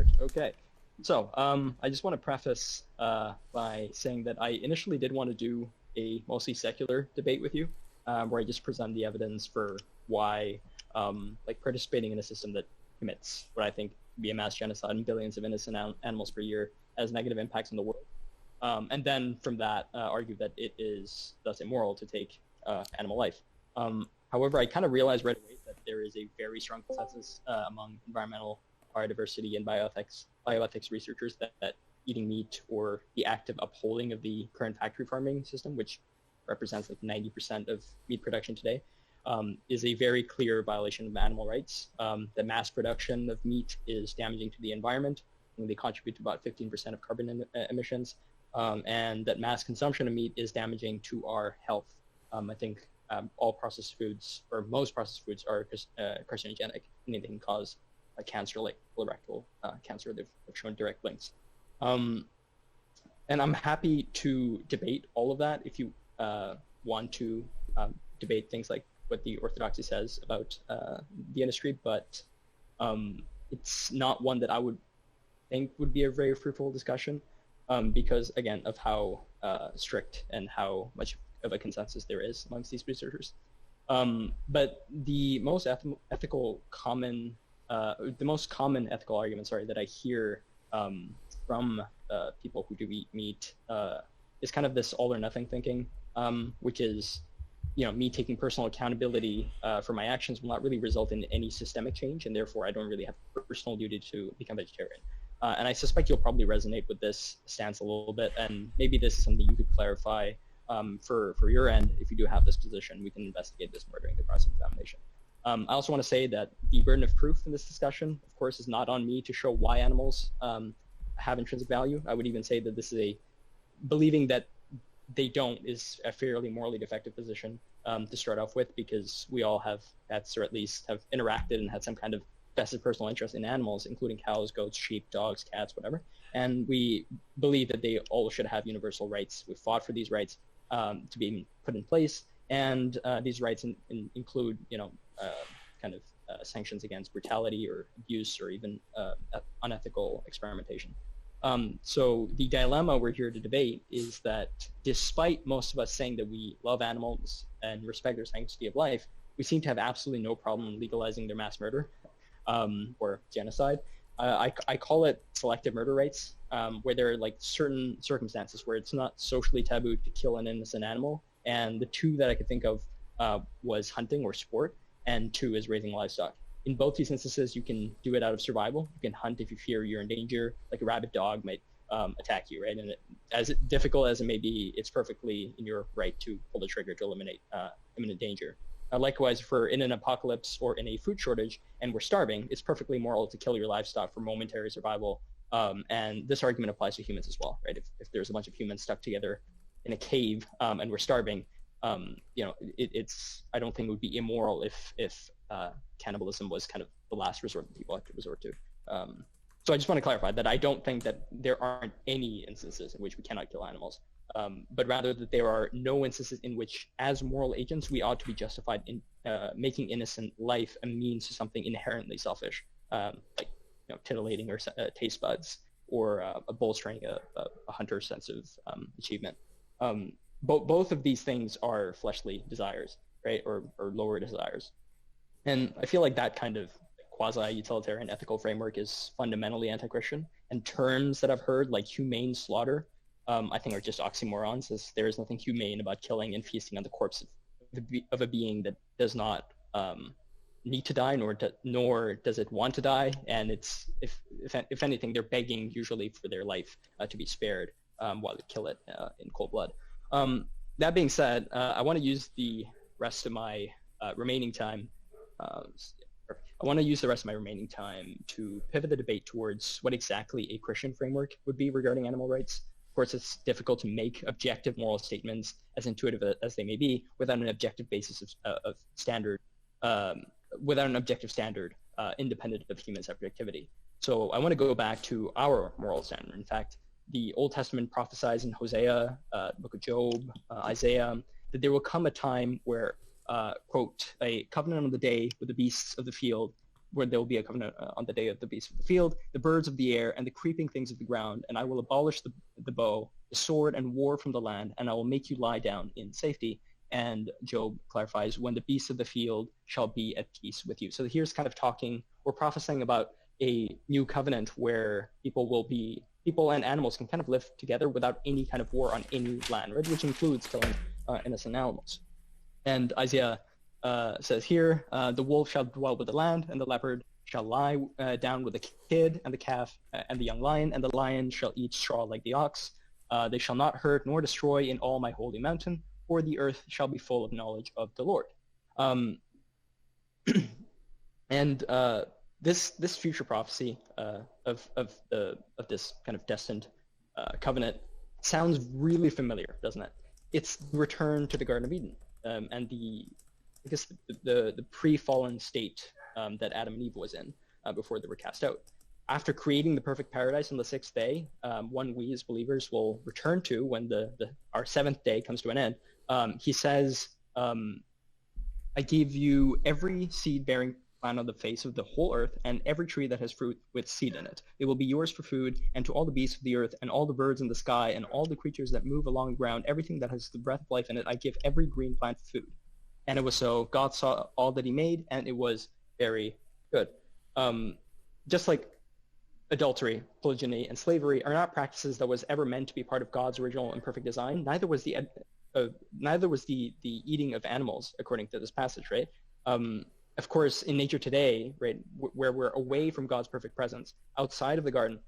start. Okay. So, I just want to preface by saying that I initially did want to do a mostly secular debate with you, where I just present the evidence for why, like, participating in a system that commits what I think to be a mass genocide and billions of innocent animals per year has negative impacts on the world. And then from that, argue that it is thus immoral to take animal life. However, I kind of realized right away that there is a very strong consensus among environmental biodiversity and bioethics researchers that eating meat or the active upholding of the current factory farming system, which represents like 90% of meat production today, is a very clear violation of animal rights. The mass production of meat is damaging to the environment, and they contribute to about 15% of carbon emissions, and that mass consumption of meat is damaging to our health. I think all processed foods, or most processed foods, are carcinogenic, and they can cause cancer, like colorectal cancer. They've shown direct links. And I'm happy to debate all of that if you want to debate things like what the orthodoxy says about the industry, but it's not one that I would think would be a very fruitful discussion because, again, of how strict and how much of a consensus there is amongst these researchers. But the most common ethical argument, that I hear from people who do eat meat is kind of this all or nothing thinking, which is, me taking personal accountability for my actions will not really result in any systemic change, and therefore I don't really have personal duty to become vegetarian. And I suspect you'll probably resonate with this stance a little bit, and maybe this is something you could clarify for your end. If you do have this position, we can investigate this more during the cross-examination. I also want to say that the burden of proof in this discussion, of course, is not on me to show why animals have intrinsic value. I would even say that this is believing that they don't is a fairly morally defective position to start off with, because we all have pets, or at least have interacted and had some kind of vested personal interest in animals, including cows, goats, sheep, dogs, cats, whatever. And we believe that they all should have universal rights. We fought for these rights to be put in place, and these rights include, sanctions against brutality or abuse or even unethical experimentation. So the dilemma we're here to debate is that despite most of us saying that we love animals and respect their sanctity of life, we seem to have absolutely no problem legalizing their mass murder or genocide. I call it selective murder rights, where there are like certain circumstances where it's not socially taboo to kill an innocent animal. And the two that I could think of was hunting or sport, and two is raising livestock. In both these instances, you can do it out of survival. You can hunt if you fear you're in danger, like a rabid dog might attack you, right? And as difficult as it may be, it's perfectly in your right to pull the trigger to eliminate imminent danger. Likewise, if we're in an apocalypse or in a food shortage and we're starving, it's perfectly moral to kill your livestock for momentary survival. And this argument applies to humans as well, right? If there's a bunch of humans stuck together in a cave and we're starving, it's I don't think it would be immoral if cannibalism was kind of the last resort that people have to resort to. So I just want to clarify that I don't think that there aren't any instances in which we cannot kill animals, but rather that there are no instances in which, as moral agents, we ought to be justified in making innocent life a means to something inherently selfish, like titillating or taste buds, or bolstering a hunter's sense of achievement. Both of these things are fleshly desires, right, or lower desires. And I feel like that kind of quasi-utilitarian ethical framework is fundamentally anti-Christian. And terms that I've heard, like humane slaughter, I think are just oxymorons, as there is nothing humane about killing and feasting on the corpse of a being that does not need to die, nor does it want to die. And it's if anything, they're begging usually for their life to be spared while they kill it in cold blood. That being said, I want to use the rest of my remaining time. To pivot the debate towards what exactly a Christian framework would be regarding animal rights. Of course, it's difficult to make objective moral statements, as intuitive as they may be, without an objective basis of standard, independent of human subjectivity. So I want to go back to our moral standard. In fact, the Old Testament prophesies in Hosea, the book of Job, Isaiah, that there will come a time where, quote, a covenant on the day with the beasts of the field where there will be a covenant on the day of the beasts of the field, the birds of the air, and the creeping things of the ground, and I will abolish the bow, the sword, and war from the land, and I will make you lie down in safety. And Job clarifies, when the beasts of the field shall be at peace with you. So here's kind of talking or prophesying about a new covenant where people and animals can kind of live together without any kind of war on any land, right? Which includes killing innocent animals. And Isaiah says here, the wolf shall dwell with the land, and the leopard shall lie down with the kid and the calf and the young lion, and the lion shall eat straw like the ox. They shall not hurt nor destroy in all my holy mountain, for the earth shall be full of knowledge of the Lord. And this future prophecy of this kind of destined covenant sounds really familiar, doesn't it? It's the return to the Garden of Eden, and the pre-fallen state that Adam and Eve was in before they were cast out. After creating the perfect paradise on the sixth day, one we as believers will return to when our seventh day comes to an end. He says, I give you every seed-bearing plant on the face of the whole earth, and every tree that has fruit with seed in it. It will be yours for food, and to all the beasts of the earth, and all the birds in the sky, and all the creatures that move along the ground, everything that has the breath of life in it, I give every green plant food. And it was so. God saw all that he made, and it was very good. Just like adultery, polygyny, and slavery are not practices that was ever meant to be part of God's original and perfect design, neither was the eating of animals, according to this passage, right? Of course, in nature today, right, where we're away from God's perfect presence, outside of the garden,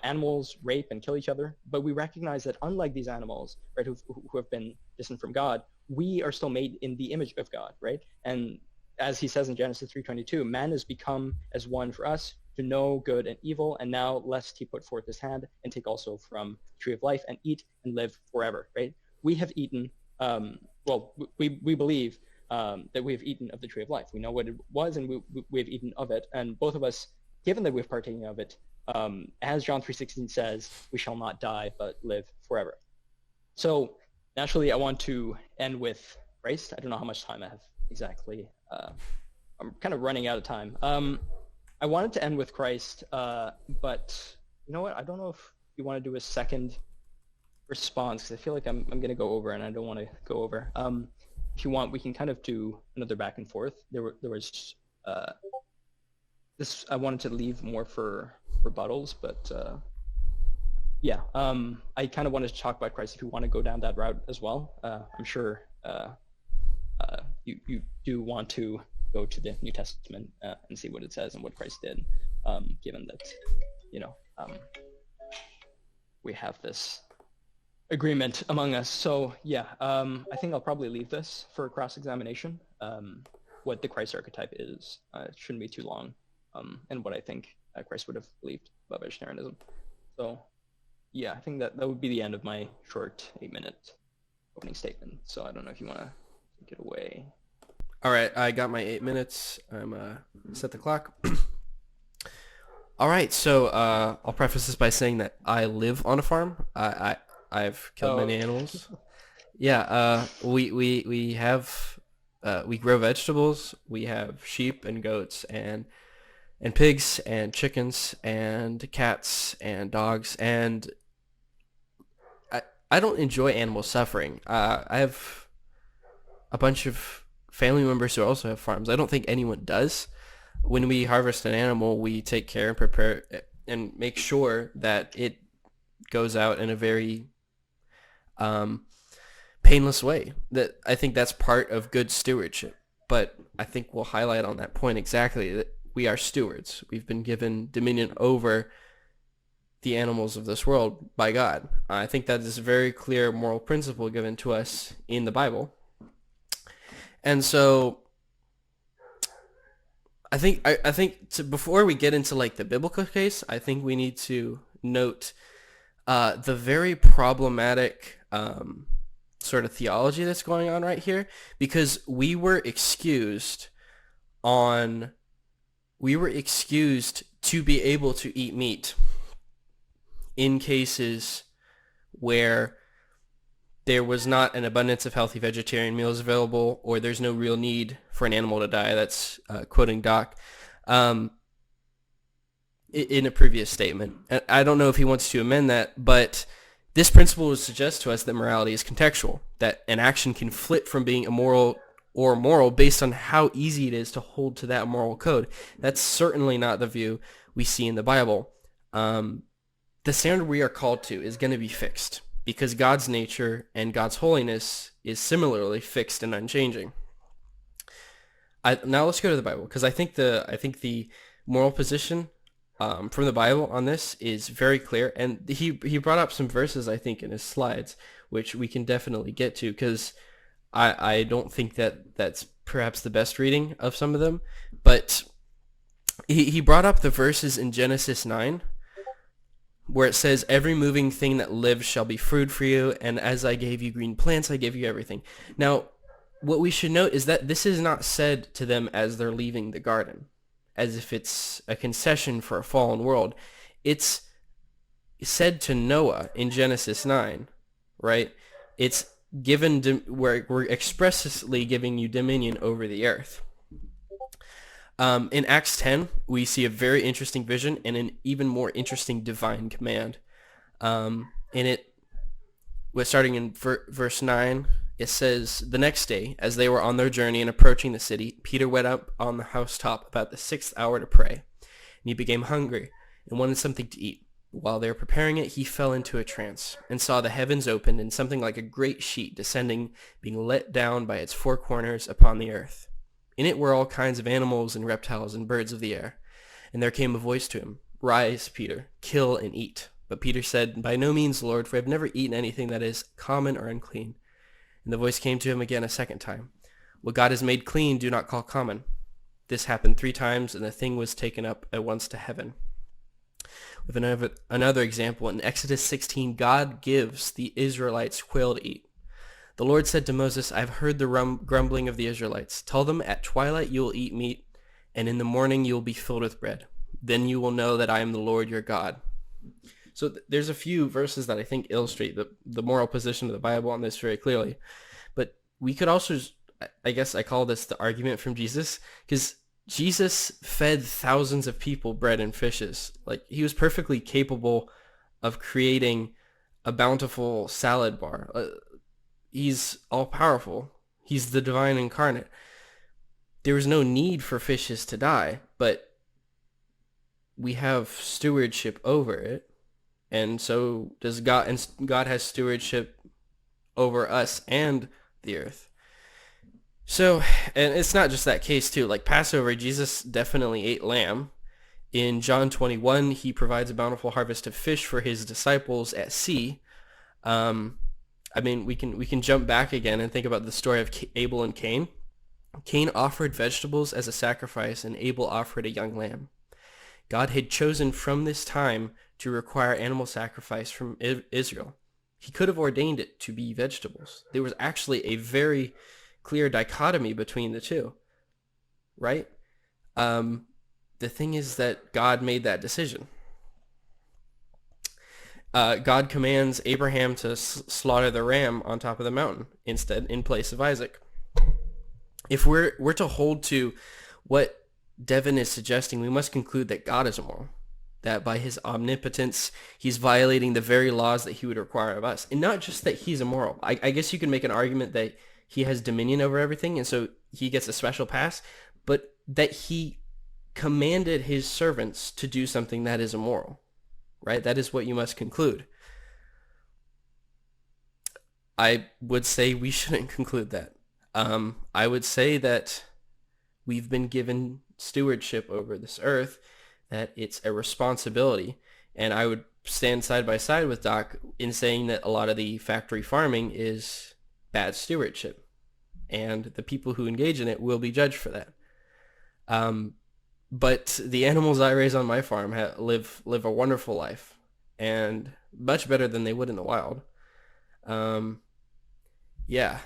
animals rape and kill each other. But we recognize that unlike these animals, right, who have been distant from God, we are still made in the image of God, right? And as he says in Genesis 3:22, man has become as one for us to know good and evil, and now lest he put forth his hand and take also from the tree of life and eat and live forever, right? We have eaten, we believe that we have eaten of the tree of life. We know what it was, and we have eaten of it. And both of us, given that we've partaken of it, as John 3:16 says, we shall not die, but live forever. So naturally, I want to end with Christ. I don't know how much time I have exactly. I'm kind of running out of time. I wanted to end with Christ, but you know what? I don't know if you want to do a second response, because I feel like I'm going to go over, and I don't want to go over. If you want, we can kind of do another back and forth. There was this. I wanted to leave more for rebuttals, but yeah. I kind of wanted to talk about Christ. If you want to go down that route as well, I'm sure you do want to go to the New Testament and see what it says and what Christ did, given that we have this agreement among us. So yeah, I think I'll probably leave this for cross-examination. What the Christ archetype is, it shouldn't be too long, and what I think Christ would have believed about vegetarianism. So yeah, I think that would be the end of my short 8-minute opening statement. So I don't know if you want to take it away. All right, I got my 8 minutes. I'm set the clock. All right, so I'll preface this by saying that I live on a farm. I've killed many animals. Yeah, we have we grow vegetables. We have sheep and goats and pigs and chickens and cats and dogs, and I don't enjoy animal suffering. I have a bunch of family members who also have farms. I don't think anyone does. When we harvest an animal, we take care and prepare and make sure that it goes out in a very painless way. That I think that's part of good stewardship. But I think we'll highlight on that point exactly that we are stewards. We've been given dominion over the animals of this world by God. I think that is a very clear moral principle given to us in the Bible. And so I think before we get into like the biblical case, I think we need to note the very problematic sort of theology that's going on right here, because we were excused to be able to eat meat in cases where there was not an abundance of healthy vegetarian meals available, or there's no real need for an animal to die. That's quoting Doc. in a previous statement. And I don't know if he wants to amend that, but this principle would suggest to us that morality is contextual, that an action can flip from being immoral or moral based on how easy it is to hold to that moral code. That's certainly not the view we see in the Bible. The standard we are called to is going to be fixed because God's nature and God's holiness is similarly fixed and unchanging. Now let's go to the Bible, because I think the moral position from the Bible on this is very clear, and he brought up some verses I think in his slides, which we can definitely get to, because I don't think that's perhaps the best reading of some of them, but he brought up the verses in Genesis 9 where it says, every moving thing that lives shall be food for you, and as I gave you green plants, I give you everything. Now, what we should note is that this is not said to them as they're leaving the garden, as if it's a concession for a fallen world. It's said to Noah in Genesis 9, right? It's given, we're expressly giving you dominion over the earth. In Acts 10, we see a very interesting vision and an even more interesting divine command. In it, starting in verse 9, it says, the next day, as they were on their journey and approaching the city, Peter went up on the housetop about the 6th hour to pray, and he became hungry and wanted something to eat. While they were preparing it, he fell into a trance and saw the heavens opened and something like a great sheet descending, being let down by its four corners upon the earth. In it were all kinds of animals and reptiles and birds of the air. And there came a voice to him, rise, Peter, kill and eat. But Peter said, by no means, Lord, for I have never eaten anything that is common or unclean. And the voice came to him again a second time, what God has made clean, do not call common. This happened 3 times, and the thing was taken up at once to heaven. With another example, in Exodus 16, God gives the Israelites quail to eat. The Lord said to Moses, I have heard the grumbling of the Israelites. Tell them, at twilight you will eat meat, and in the morning you will be filled with bread. Then you will know that I am the Lord your God. So there's a few verses that I think illustrate the moral position of the Bible on this very clearly. But we could also, I guess I call this the argument from Jesus, because Jesus fed thousands of people bread and fishes. Like, he was perfectly capable of creating a bountiful salad bar. He's all-powerful. He's the divine incarnate. There was no need for fishes to die, but we have stewardship over it, and so does God, and God has stewardship over us and the earth. So, and it's not just that case too. Like Passover, Jesus definitely ate lamb. In John 21, he provides a bountiful harvest of fish for his disciples at sea. I mean, we can jump back again and think about the story of Abel and Cain. Cain offered vegetables as a sacrifice, and Abel offered a young lamb. God had chosen from this time to require animal sacrifice from Israel. He could have ordained it to be vegetables. There was actually a very clear dichotomy between the two, right? The thing is that God made that decision. God commands Abraham to slaughter the ram on top of the mountain instead, in place of Isaac. If we're to hold to what Devin is suggesting, we must conclude that God is immoral, that by his omnipotence, he's violating the very laws that he would require of us. And not just that he's immoral. I guess you can make an argument that he has dominion over everything, and so he gets a special pass, but that he commanded his servants to do something that is immoral. Right? That is what you must conclude. I would say we shouldn't conclude that. I would say that we've been given stewardship over this earth, that it's a responsibility, and I would stand side by side with Doc in saying that a lot of the factory farming is bad stewardship, and the people who engage in it will be judged for that. But the animals I raise on my farm live a wonderful life, and much better than they would in the wild. Yeah.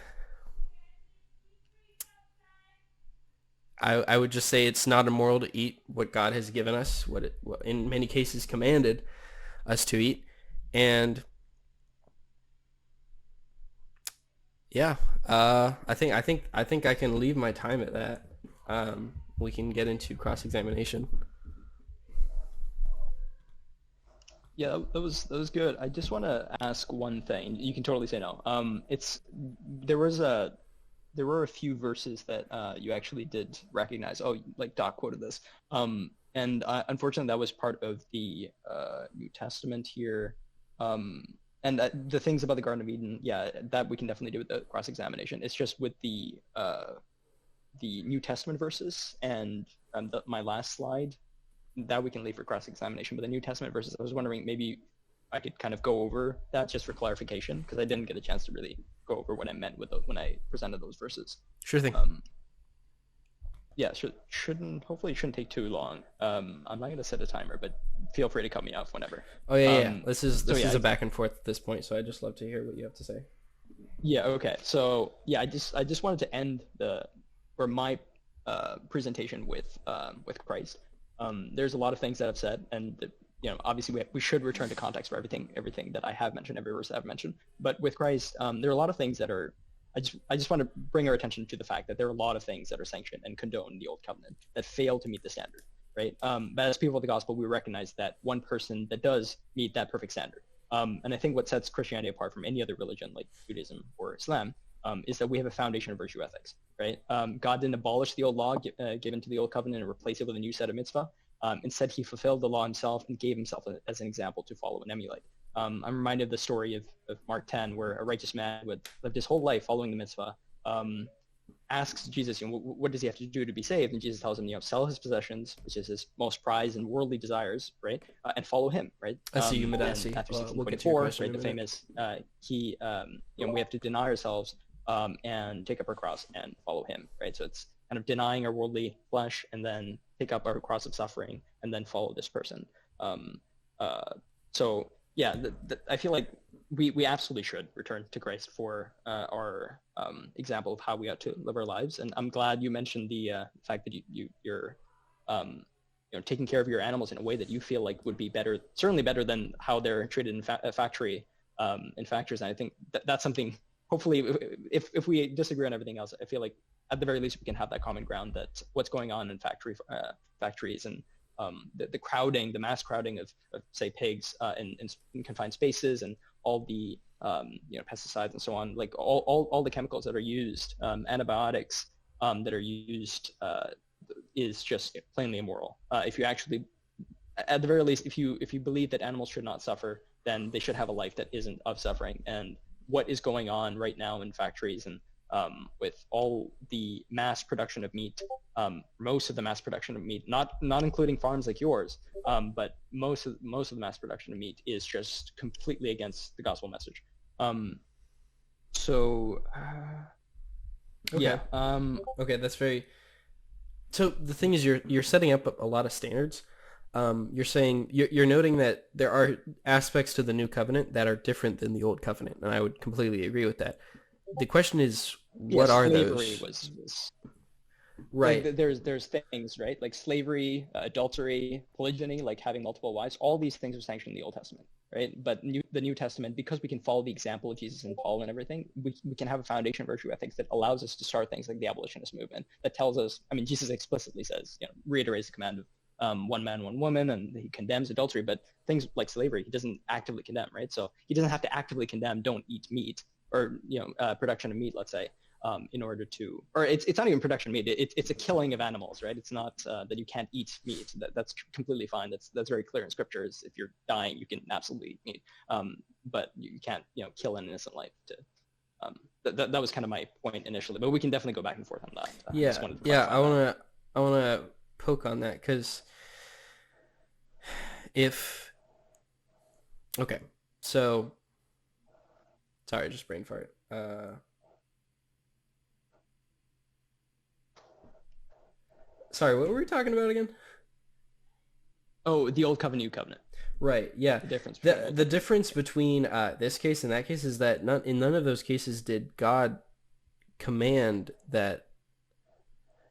I would just say it's not immoral to eat what God has given us, what in many cases commanded us to eat, and yeah, I think I can leave my time at that. We can get into cross-examination. Yeah, that was good. I just want to ask one thing. You can totally say no. It's there was a there were a few verses that you actually did recognize. Oh, like Doc quoted this. And unfortunately, that was part of the New Testament here. Um, and the things about the Garden of Eden, yeah, that we can definitely do with the cross-examination. It's just with the New Testament verses and my last slide that we can leave for cross-examination. But the New Testament verses, I was wondering maybe I could kind of go over that just for clarification because I didn't get a chance to really go over what I meant with when I presented those verses. Sure thing. Yeah, shouldn't hopefully it shouldn't take too long. I'm not gonna set a timer, but feel free to cut me off whenever. Oh yeah. This is a back and forth at this point, so I just love to hear what you have to say. Yeah. Okay. So yeah, I just wanted to end my presentation with Christ. There's a lot of things that I've said, and obviously we should return to context for everything that I have mentioned, every verse I've mentioned. But with Christ, there are a lot of things that are. I just want to bring our attention to the fact that there are a lot of things that are sanctioned and condoned in the Old Covenant that fail to meet the standard, right? But as people of the gospel, we recognize that one person that does meet that perfect standard. And I think what sets Christianity apart from any other religion like Judaism or Islam is that we have a foundation of virtue ethics, right? God didn't abolish the old law given to the Old Covenant and replace it with a new set of mitzvah. Instead, he fulfilled the law himself and gave himself as an example to follow and emulate. I'm reminded of the story of Mark 10, where a righteous man would live his whole life following the mitzvah, asks Jesus, what does he have to do to be saved? And Jesus tells him, sell his possessions, which is his most prized and worldly desires, right? And follow him, right? Matthew Matthew 16:24, right? The famous, we have to deny ourselves and take up our cross and follow him, right? So it's kind of denying our worldly flesh and then pick up our cross of suffering and then follow this person. So yeah, I feel like we absolutely should return to Christ for our example of how we ought to live our lives. And I'm glad you mentioned the fact that you're taking care of your animals in a way that you feel like would be better, certainly better than how they're treated in factories. And I think that's something. Hopefully, if we disagree on everything else, I feel like at the very least we can have that common ground that what's going on in factories and the crowding, the mass crowding of say pigs in confined spaces and all the pesticides and so on, like all the chemicals that are used, antibiotics that are used, is just plainly immoral. If you actually, at the very least, if you believe that animals should not suffer, then they should have a life that isn't of suffering. And what is going on right now in factories and with all the mass production of meat, most of the mass production of meat, not including farms like yours, but most of the mass production of meat is just completely against the gospel message. Okay, that's very. So the thing is, you're setting up a lot of standards. You're saying you're noting that there are aspects to the new covenant that are different than the old covenant, and I would completely agree with that. The question is, what are those? Was right. Like, there's things, right, like slavery, adultery, polygyny, like having multiple wives. All these things are sanctioned in the Old Testament, right? But the New Testament, because we can follow the example of Jesus and Paul and everything, we can have a foundation of virtue ethics that allows us to start things like the abolitionist movement. That tells us, I mean, Jesus explicitly says, reiterates the command of one man, one woman, and he condemns adultery. But things like slavery, he doesn't actively condemn, right? So he doesn't have to actively condemn don't eat meat or production of meat, let's say, in order to, or it's not even production of meat. It's a killing of animals, right? It's not that you can't eat meat. That's completely fine. That's very clear in scriptures. If you're dying, you can absolutely eat meat, but you can't kill an innocent life. That was kind of my point initially, but we can definitely go back and forth on that. I wanna poke on that because so sorry, just brain fart. Sorry, what were we talking about again? Oh, the Old Covenant, New Covenant. Right. Yeah. The difference between this case and that case is that in none of those cases did God command that.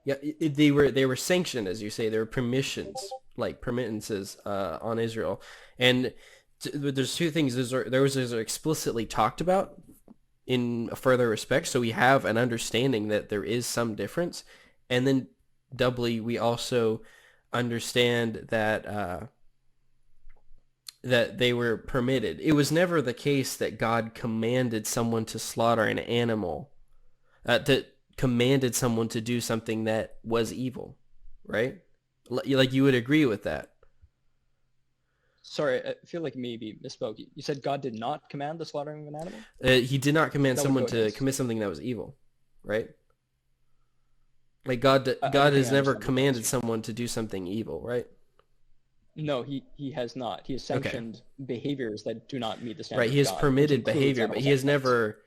Yeah, they were sanctioned, as you say. They were permissions, like permittances on Israel, and there's two things. Those are explicitly talked about in a further respect, so we have an understanding that there is some difference, and then doubly we also understand that that they were permitted. It was never the case that God commanded someone to slaughter an animal, that commanded someone to do something that was evil, right? Like you would agree with that. Sorry, I feel like maybe misspoke. You said God did not command the slaughtering of an animal? He did not command That would someone go to against. commit something that was evil, right? Like I God don't think has I never understand the premise commanded here. someone to do something evil, right? No, he has not. He has Okay. sanctioned behaviors that do not meet the Right, standard he of has God, which permitted includes behavior, but animal he has sacrifice. never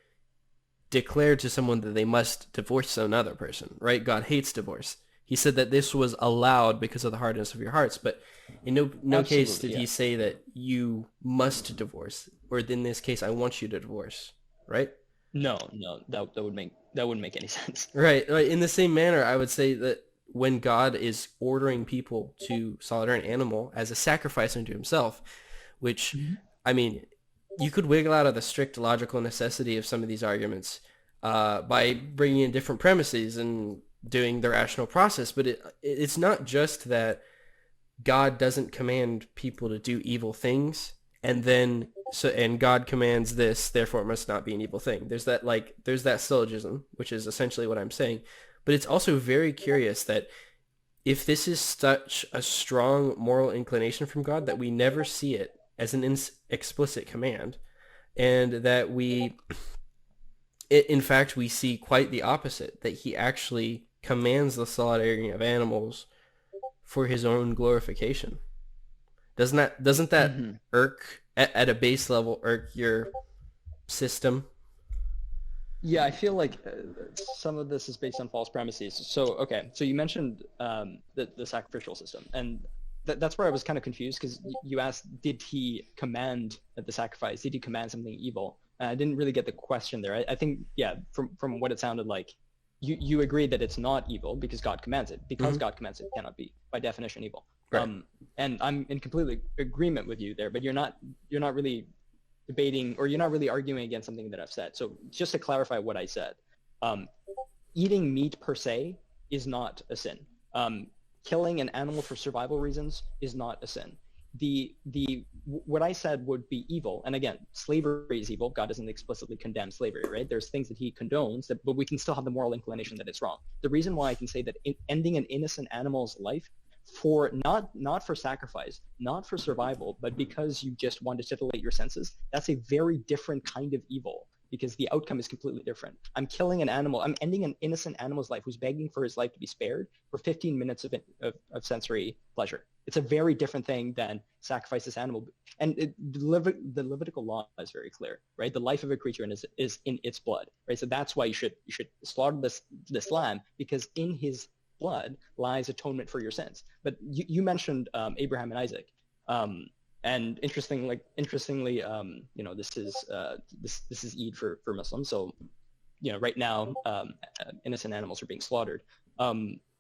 declared to someone that they must divorce another person, right? God hates divorce. He said that this was allowed because of the hardness of your hearts, but in no case Absolutely, did yeah. he say that you must divorce, or in this case, I want you to divorce, right? No, no, that wouldn't make any sense. Right. Right. In the same manner, I would say that when God is ordering people to slaughter an animal as a sacrifice unto himself, which, Mhm. I mean, you could wiggle out of the strict logical necessity of some of these arguments by bringing in different premises and doing the rational process. But it's not just that God doesn't command people to do evil things, and then and God commands this, therefore it must not be an evil thing. There's that syllogism, which is essentially what I'm saying. But it's also very curious that if this is such a strong moral inclination from God, that we never see it as an explicit command, and that in fact, we see quite the opposite, that he actually commands the slaughtering of animals for his own glorification. Doesn't that Mhm. irk at a base level, irk your system? Yeah, I feel like some of this is based on false premises. So, okay, so you mentioned the sacrificial system, and that's where I was kind of confused because you asked, did he command the sacrifice? Did he command something evil? I didn't really get the question there. I think, yeah, from what it sounded like, you agreed that it's not evil because God commands it. Because Hmm. God commands it, it cannot be by definition evil. Right. And I'm in complete agreement with you there, but you're not really debating or you're not really arguing against something that I've said. So just to clarify what I said, um, eating meat per se is not a sin. Um, Killing an animal for survival reasons is not a sin. The what I said would be evil, and again, slavery is evil. God doesn't explicitly condemn slavery, right? There's things that He condones, but we can still have the moral inclination that it's wrong. The reason why I can say that ending an innocent animal's life for not for sacrifice, not for survival, but because you just want to titillate your senses, that's a very different kind of evil because the outcome is completely different. I'm killing an animal. I'm ending an innocent animal's life who's begging for his life to be spared for 15 minutes of sensory pleasure. It's a very different thing than sacrifice this animal. And the Levitical law is very clear, right? The life of a creature is in its blood, right? So that's why you should slaughter this lamb because in his blood lies atonement for your sins. But you mentioned Abraham and Isaac. And interestingly, this is Eid for Muslims. So right now, innocent animals are being slaughtered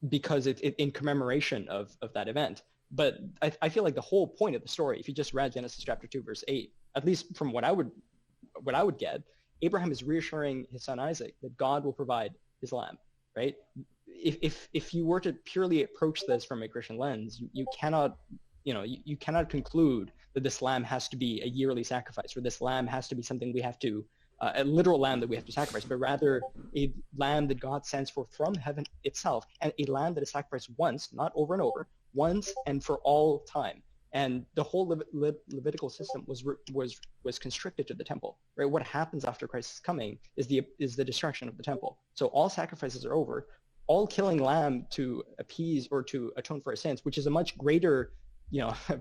because it in commemoration of that event. But I feel like the whole point of the story, if you just read Genesis chapter 2 verse 8, at least from what I would get, Abraham is reassuring his son Isaac that God will provide his lamb, right? If you were to purely approach this from a Christian lens, you cannot you cannot conclude that this lamb has to be a yearly sacrifice or this lamb has to be something we have to a literal lamb that we have to sacrifice, but rather a lamb that God sends forth from heaven itself, and a lamb that is sacrificed once, not over and over, once and for all time. And the whole Levitical system was constricted to the temple, right? What happens after Christ's coming is the destruction of the temple. So all sacrifices are over. All killing lamb to appease or to atone for our sins, which is a much greater,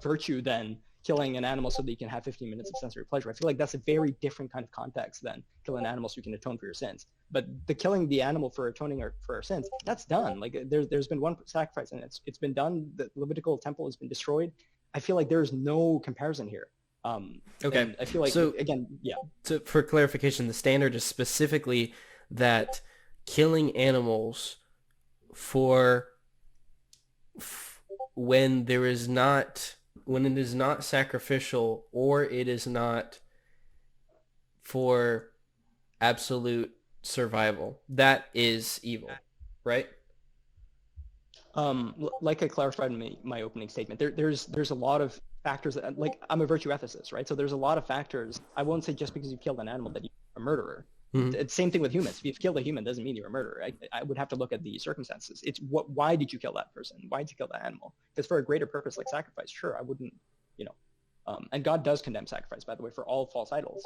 virtue than killing an animal so that you can have 15 minutes of sensory pleasure. I feel like that's a very different kind of context than killing an animal so you can atone for your sins. But the killing the animal for atoning for our sins, that's done. Like there's been one sacrifice and it's been done. The Levitical temple has been destroyed. I feel like there's no comparison here. Okay. And I feel like So again, yeah. for clarification, the standard is specifically that killing animals for when when it is not sacrificial or it is not for absolute survival, that is evil, right? Like I clarified in my opening statement, there's a lot of factors that, like, I'm a virtue ethicist, right? So there's a lot of factors. I won't say just because you killed an animal that you're a murderer. Hmm. It's same thing with humans. If you've killed a human, doesn't mean you're a murderer. I would have to look at the circumstances. It's why did you kill that person? Why did you kill that animal? Because for a greater purpose like sacrifice, sure, I wouldn't, you know. And God does condemn sacrifice, by the way, for all false idols.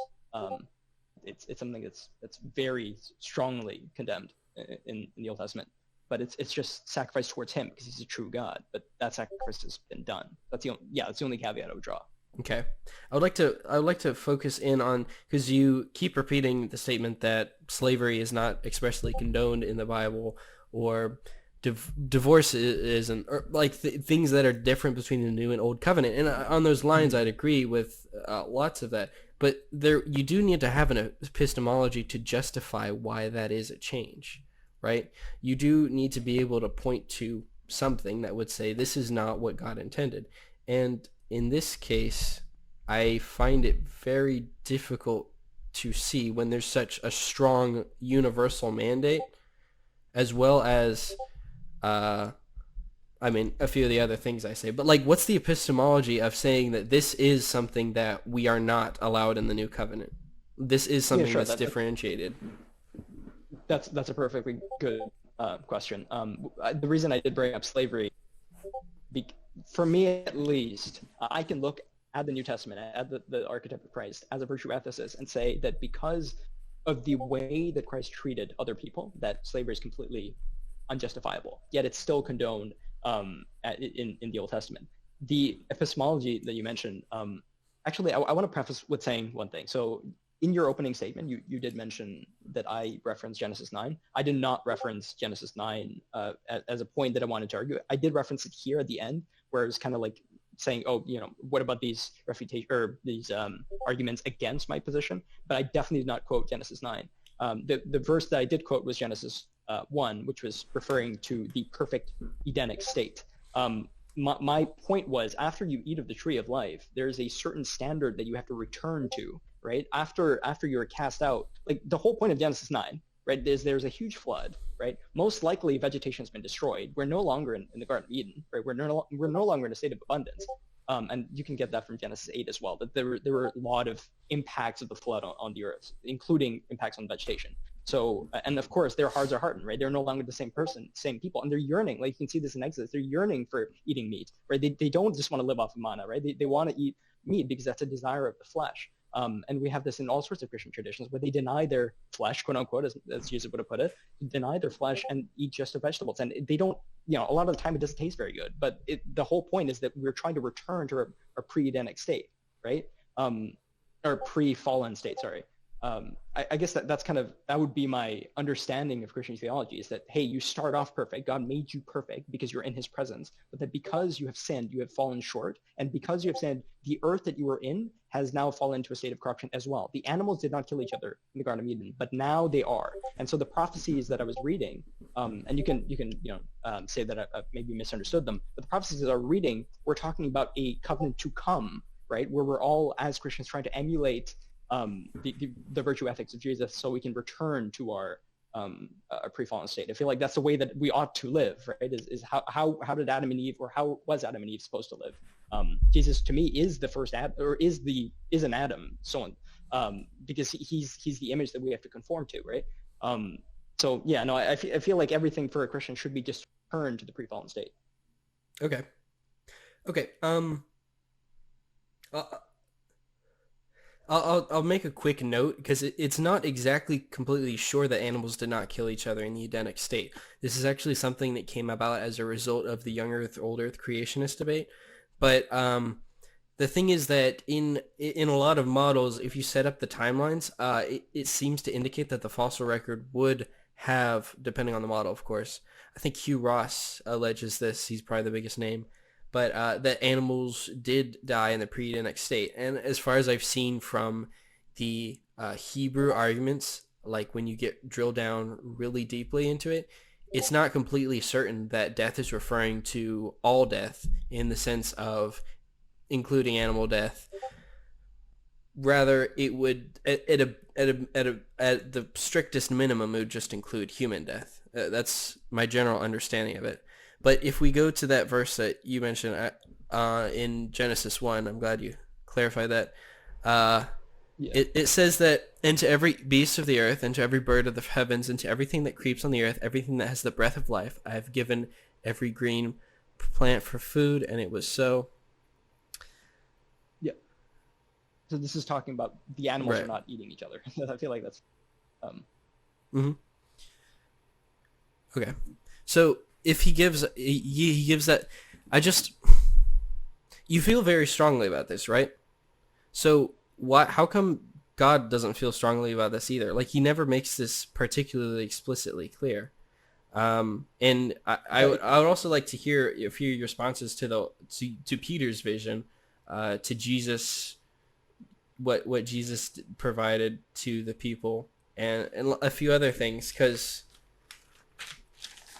It's something that's very strongly condemned in the Old Testament. But it's just sacrifice towards Him because He's a true God. But that sacrifice has been done. That's the only caveat I would draw. Okay. I would like to focus in on, because you keep repeating the statement that slavery is not expressly condoned in the Bible, or divorce isn't, or like things that are different between the New and Old Covenant. And on those lines, I'd agree with lots of that. But you do need to have an epistemology to justify why that is a change, right? You do need to be able to point to something that would say this is not what God intended. And in this case, I find it very difficult to see when there's such a strong universal mandate, as well as, I mean, a few of the other things I say. But, like, what's the epistemology of saying that this is something that we are not allowed in the New Covenant? This is something that's differentiated. That's a perfectly good question. The reason I did bring up slavery, for me at least, I can look at the New Testament, at the archetype of Christ, as a virtue ethicist, and say that because of the way that Christ treated other people, that slavery is completely unjustifiable. Yet it's still condoned in the Old Testament. The epistemology that you mentioned, actually, I want to preface with saying one thing. So in your opening statement, you did mention that I referenced Genesis 9. I did not reference Genesis 9 as a point that I wanted to argue. I did reference it here at the end, where it's kind of like saying, oh, what about these arguments against my position? But I definitely did not quote Genesis 9. The verse that I did quote was Genesis 1, which was referring to the perfect Edenic state. My point was, after you eat of the tree of life, there's a certain standard that you have to return to, right? After you're cast out, like the whole point of Genesis 9, right? There's a huge flood, right? Most likely vegetation has been destroyed. We're no longer in the Garden of Eden, right? We're no longer in a state of abundance. And you can get that from Genesis 8 as well, that there were a lot of impacts of the flood on the earth, including impacts on vegetation. So, and of course, their hearts are hardened, right? They're no longer the same person, same people, and they're yearning. Like you can see this in Exodus, they're yearning for eating meat, right? They don't just want to live off of manna, right? They want to eat meat because that's a desire of the flesh. And we have this in all sorts of Christian traditions where they deny their flesh, quote unquote, as Jesus would have put it, deny their flesh and eat just the vegetables. And they don't, a lot of the time it doesn't taste very good. But the whole point is that we're trying to return to our pre-Edenic state, right? Or pre-fallen state, sorry. I guess that would be my understanding of Christian theology, is that, hey, you start off perfect. God made you perfect because you're in His presence, but that because you have sinned, you have fallen short. And because you have sinned, the earth that you were in has now fallen into a state of corruption as well. The animals did not kill each other in the Garden of Eden, but now they are. And so the prophecies that I was reading, and you can say that I maybe misunderstood them, but the prophecies that I was reading, we're talking about a covenant to come, right? Where we're all, as Christians, trying to emulate the virtue ethics of Jesus, so we can return to our pre-fallen state. I feel like that's the way that we ought to live, right? Is how did Adam and Eve, or how was Adam and Eve supposed to live? Jesus, to me, is the first Adam, or is an Adam, so on, because he's the image that we have to conform to, right? So yeah, no, I feel like everything for a Christian should be just turned to the pre-fallen state. Okay. I'll make a quick note, because it's not exactly completely sure that animals did not kill each other in the Edenic state. This is actually something that came about as a result of the young Earth, old Earth creationist debate. But the thing is that in a lot of models, if you set up the timelines, it seems to indicate that the fossil record would have, depending on the model, of course. I think Hugh Ross alleges this. He's probably the biggest name. But that animals did die in the pre-Edenic state. And as far as I've seen from the Hebrew arguments, like when you get drilled down really deeply into it, it's not completely certain that death is referring to all death in the sense of including animal death. Rather, it would, at the strictest minimum, it would just include human death. That's my general understanding of it. But if we go to that verse that you mentioned in Genesis 1, I'm glad you clarified that. Yeah. It says that, and to every beast of the earth, and to every bird of the heavens, and to everything that creeps on the earth, everything that has the breath of life, I have given every green plant for food, and it was so. Yeah. So this is talking about the animals are Right. not eating each other. I feel like that's hmm Okay. So if he gives that, I just, you feel very strongly about this, right? So how come God doesn't feel strongly about this either? Like, he never makes this particularly explicitly clear. And I would also like to hear your responses to to Peter's vision, to Jesus, what Jesus provided to the people, and a few other things, because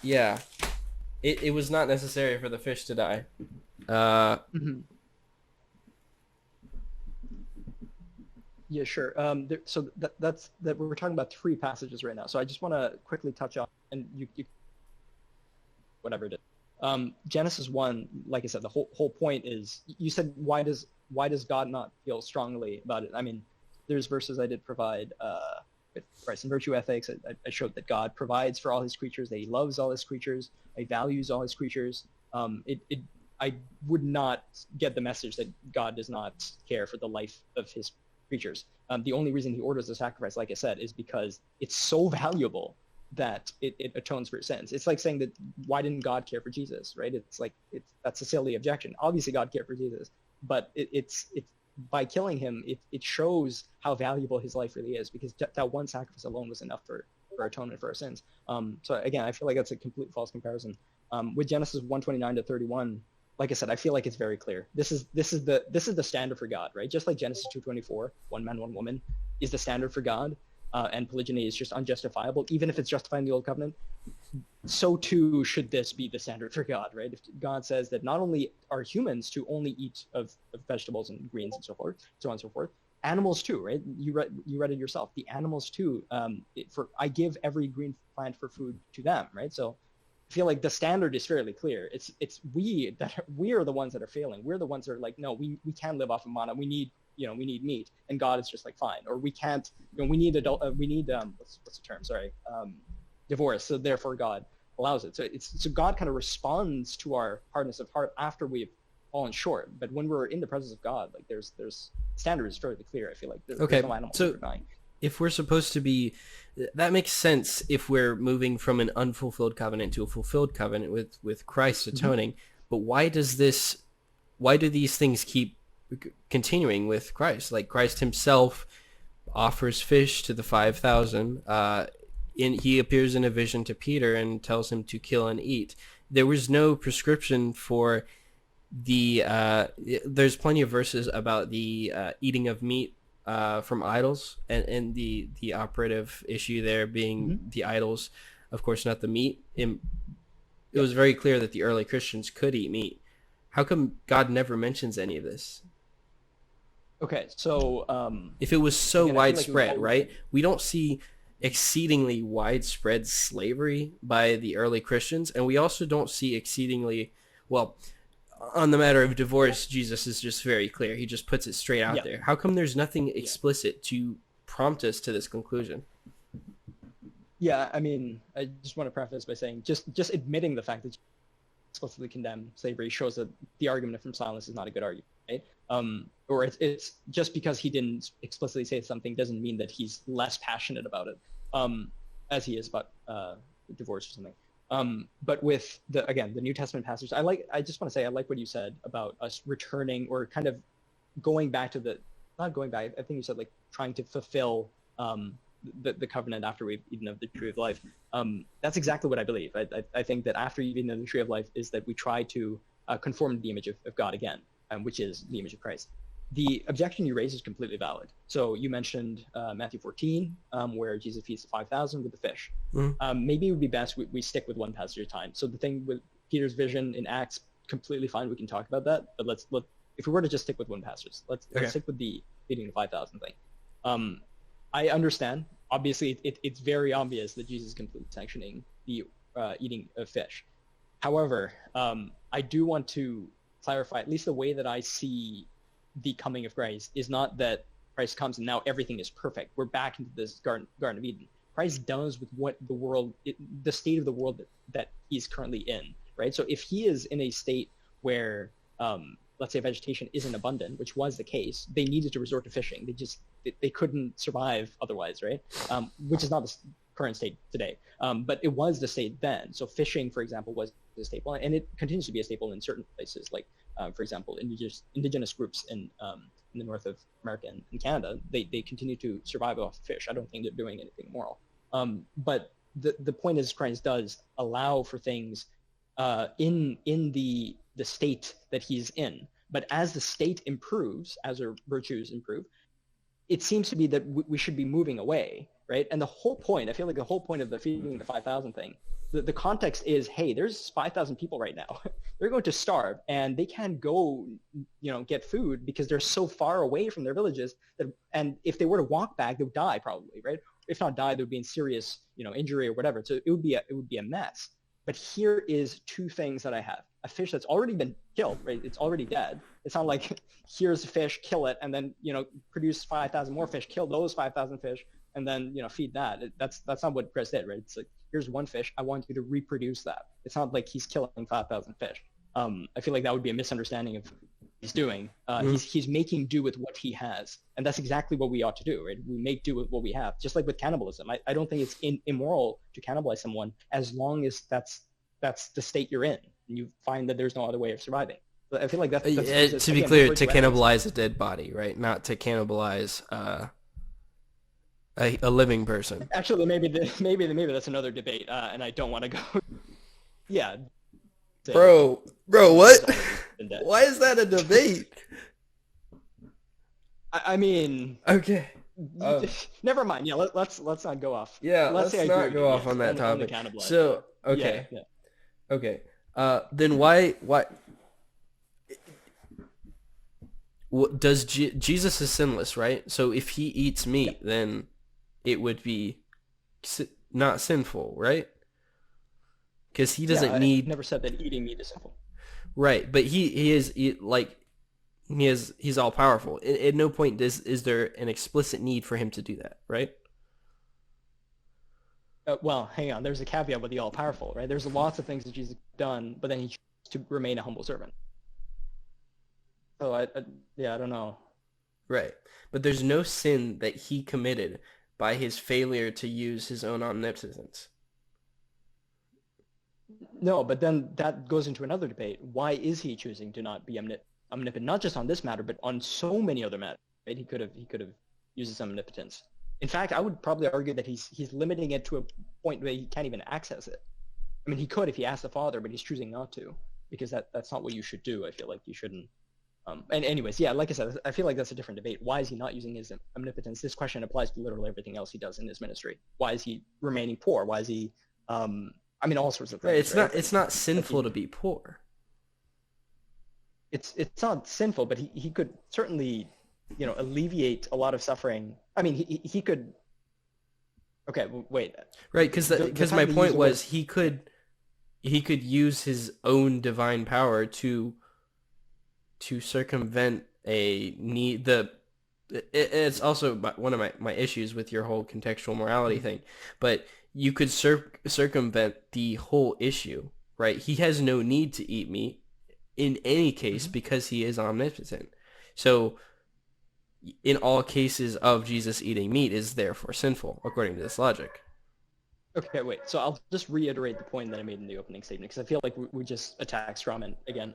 yeah, it was not necessary for the fish to die. Mhm. Yeah, sure. So that's that we're talking about three passages right now. So I just want to quickly touch on, and you whatever it is. Genesis 1, like I said, the whole point is, you said, why does God not feel strongly about it? I mean, there's verses I did provide with Christ and Virtue Ethics. I showed that God provides for all his creatures, that he loves all his creatures, he values all his creatures. I would not get the message that God does not care for the life of his creatures. The only reason he orders the sacrifice, like I said, is because it's so valuable that it atones for sins. It's like saying that, why didn't God care for Jesus, right? It's like, that's a silly objection. Obviously God cared for Jesus, but it's by killing him, it shows how valuable his life really is, because that one sacrifice alone was enough for atonement for our sins. So again, I feel like that's a complete false comparison. With Genesis 1:29 to 31, like I said, I feel like it's very clear. This is the standard for God, right? Just like Genesis 2:24, one man, one woman, is the standard for God, and polygyny is just unjustifiable, even if it's justified in the Old Covenant. So too should this be the standard for God, right? If God says that not only are humans to only eat of vegetables and greens and so forth, so on and so forth, animals too, right? You read it yourself. The animals too. I give every green plant for food to them, right? So I feel like the standard is fairly clear. We are the ones that are failing. We're the ones that are like, no, we can't live off of manna. We need meat, and God is just like, fine. Or we can't, we need what's the term? Sorry, divorce. So therefore God allows it. So God kind of responds to our hardness of heart after we've fallen short. But when we're in the presence of God, like there's standard is fairly clear. I feel like there's Okay, no animals so that are dying. if we're supposed to be, that makes sense if we're moving from an unfulfilled covenant to a fulfilled covenant with Christ atoning. But why do these things keep continuing with Christ? Like, Christ himself offers fish to the 5,000. He appears in a vision to Peter and tells him to kill and eat. There was no prescription for there's plenty of verses about the eating of meat from idols, and the operative issue there being the idols, of course, not the meat. It was very clear that the early Christians could eat meat. How come God never mentions any of this? Okay, so If it was so again, I feel like it was widespread, always- right? We don't see exceedingly widespread slavery by the early Christians, and we also don't see exceedingly, well, on the matter of divorce, Jesus is just very clear. He just puts it straight out there. How come there's nothing explicit to prompt us to this conclusion? Yeah, I mean, I just want to preface by saying just admitting the fact that you explicitly condemn slavery shows that the argument from silence is not a good argument, right? Or it's just because he didn't explicitly say something doesn't mean that he's less passionate about it, as he is about divorce or something. But with the New Testament passage, I just want to say I like what you said about us returning, or kind of going back to not going back. I think you said like trying to fulfill the covenant after we've eaten of the tree of life. That's exactly what I believe. I think that after you've eaten of the tree of life is that we try to conform to the image of God again, which is the image of Christ. The objection you raise is completely valid. So you mentioned Matthew 14, where Jesus feeds the 5,000 with the fish. Maybe it would be best we stick with one passage at a time. So the thing with Peter's vision in Acts, completely fine. We can talk about that. But if we were to just stick with one passage, let's stick with the feeding the 5,000 thing. I understand. Obviously, it's very obvious that Jesus is completely sanctioning the eating of fish. However, I do want to clarify, at least the way that I see the coming of Christ is not that Christ comes and now everything is perfect. We're back into this Garden of Eden. Christ does with what the world, the state of the world that he's currently in, right? So if he is in a state where, let's say, vegetation isn't abundant, which was the case, they needed to resort to fishing. They couldn't survive otherwise, right? Which is not the current state today, but it was the state then. So fishing, for example, was a staple, and it continues to be a staple in certain places, like, for example, indigenous groups in the north of America and Canada, they continue to survive off fish. I don't think they're doing anything immoral. But the point is, Christ does allow for things in the state that he's in. But as the state improves, as our virtues improve, it seems to be that we should be moving away, right? And the whole point, I feel like the whole point of the feeding the 5,000 thing, the context is, hey, there's 5,000 people right now. They're going to starve, and they can't go, get food because they're so far away from their villages and if they were to walk back, they would die probably, right? If not die, they would be in serious, injury or whatever. So it would be a mess. But here is two things that I have: a fish that's already been killed, right? It's already dead. It's not like here's a fish, kill it, and then produce 5,000 more fish, kill those 5,000 fish, and then feed that. That's not what Chris did, right? It's like, here's one fish, I want you to reproduce that. It's not like he's killing 5,000 fish. I feel like that would be a misunderstanding of what he's doing. He's making do with what he has, and that's exactly what we ought to do, right? We make do with what we have, just like with cannibalism. I don't think it's immoral to cannibalize someone as long as that's the state you're in, and you find that there's no other way of surviving. But I feel like that's to be clear, to cannibalize a dead body, right? Not to cannibalize a living person. Actually, maybe that's another debate, and I don't want to go. Yeah. Bro, what? Why is that a debate? I mean, okay. Never mind. Yeah, let's not go off. Yeah, let's not go off on that topic. So, okay. Yeah. Okay. Then why does Jesus is sinless, right? So if he eats meat, then it would be not sinful, right? Because he doesn't need. I never said that eating meat is sinful. Right, but he's all powerful. At no point is there an explicit need for him to do that, right? Well, hang on. There's a caveat with the all powerful, right? There's lots of things that Jesus done, but then he chose to remain a humble servant. So I don't know. Right, but there's no sin that he committed by his failure to use his own omnipotence. No, but then that goes into another debate. Why is he choosing to not be omnipotent? Not just on this matter, but on so many other matters. Right? He could have used his omnipotence. In fact, I would probably argue that he's limiting it to a point where he can't even access it. I mean, he could if he asked the Father, but he's choosing not to, because that's not what you should do. I feel like you shouldn't. And anyways, yeah, like I said, I feel like that's a different debate. Why is he not using his omnipotence? This question applies to literally everything else he does in his ministry. Why is he remaining poor? Why is he? I mean, all sorts of things. Right, it's not sinful to be poor. It's not sinful, but he could certainly, alleviate a lot of suffering. I mean, he could. Okay, wait. Right, because my point was he could use his own divine power to circumvent a need. It's also one of my issues with your whole contextual morality thing, but you could circumvent the whole issue, right? He has no need to eat meat in any case because he is omnipotent. So in all cases of Jesus eating meat is therefore sinful, according to this logic. Okay, wait. So I'll just reiterate the point that I made in the opening statement, because I feel like we just attacked Strawman again.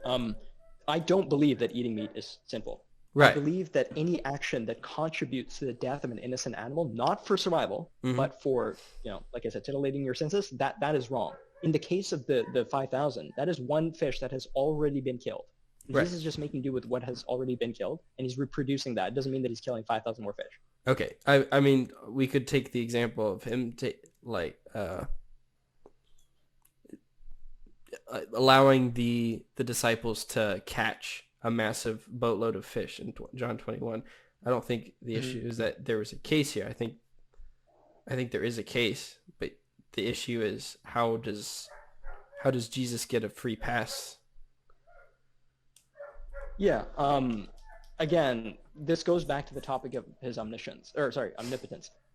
I don't believe that eating meat is sinful. Right. I believe that any action that contributes to the death of an innocent animal, not for survival, but for, like I said, titillating your senses, that is wrong. In the case of the 5,000, that is one fish that has already been killed. Right. Jesus is just making do with what has already been killed, and he's reproducing that. It doesn't mean that he's killing 5,000 more fish. Okay. I mean, we could take the example of him allowing the disciples to catch a massive boatload of fish in John 21. I don't think the issue is that there was a case here. I think there is a case, but the issue is how does how does Jesus get a free pass? Yeah. Again, this goes back to the topic of his omnipotence.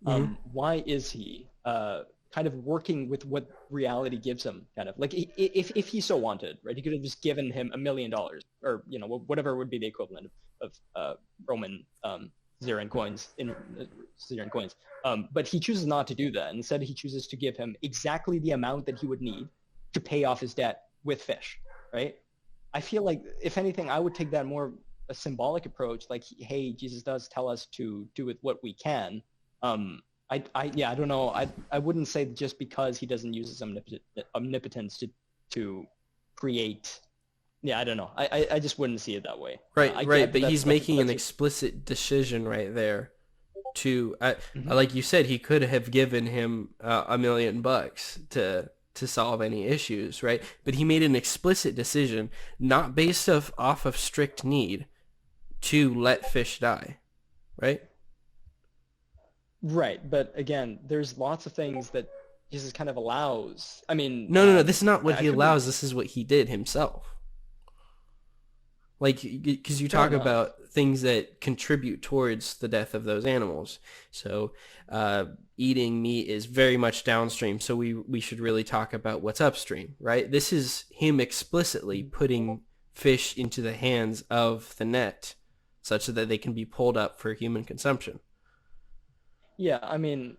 Hmm. Why is he kind of working with what reality gives him? Kind of like if he so wanted, right? He could have just given him $1,000,000, or whatever would be the equivalent of Roman Syrian coins in Syrian coins. But he chooses not to do that. Instead, he chooses to give him exactly the amount that he would need to pay off his debt with fish, right? I feel like, if anything, I would take that more a symbolic approach. Like, hey, Jesus does tell us to do with what we can. Yeah, I don't know. I wouldn't say just because he doesn't use his omnipotence to create. Yeah, I don't know. I just wouldn't see it that way. Right. But he's making an explicit decision right there. Like you said, he could have given him $1,000,000 to solve any issues, right? But he made an explicit decision, not based off of strict need, to let fish die, right? Right, but again, there's lots of things that Jesus kind of allows. I mean, No. This is not what I he could be allows. This is what he did himself. Like, because you fair talk enough. about things that contribute towards the death of those animals. So eating meat is very much downstream. So we should really talk about what's upstream, right? This is him explicitly putting fish into the hands of the net such that they can be pulled up for human consumption. Yeah, I mean,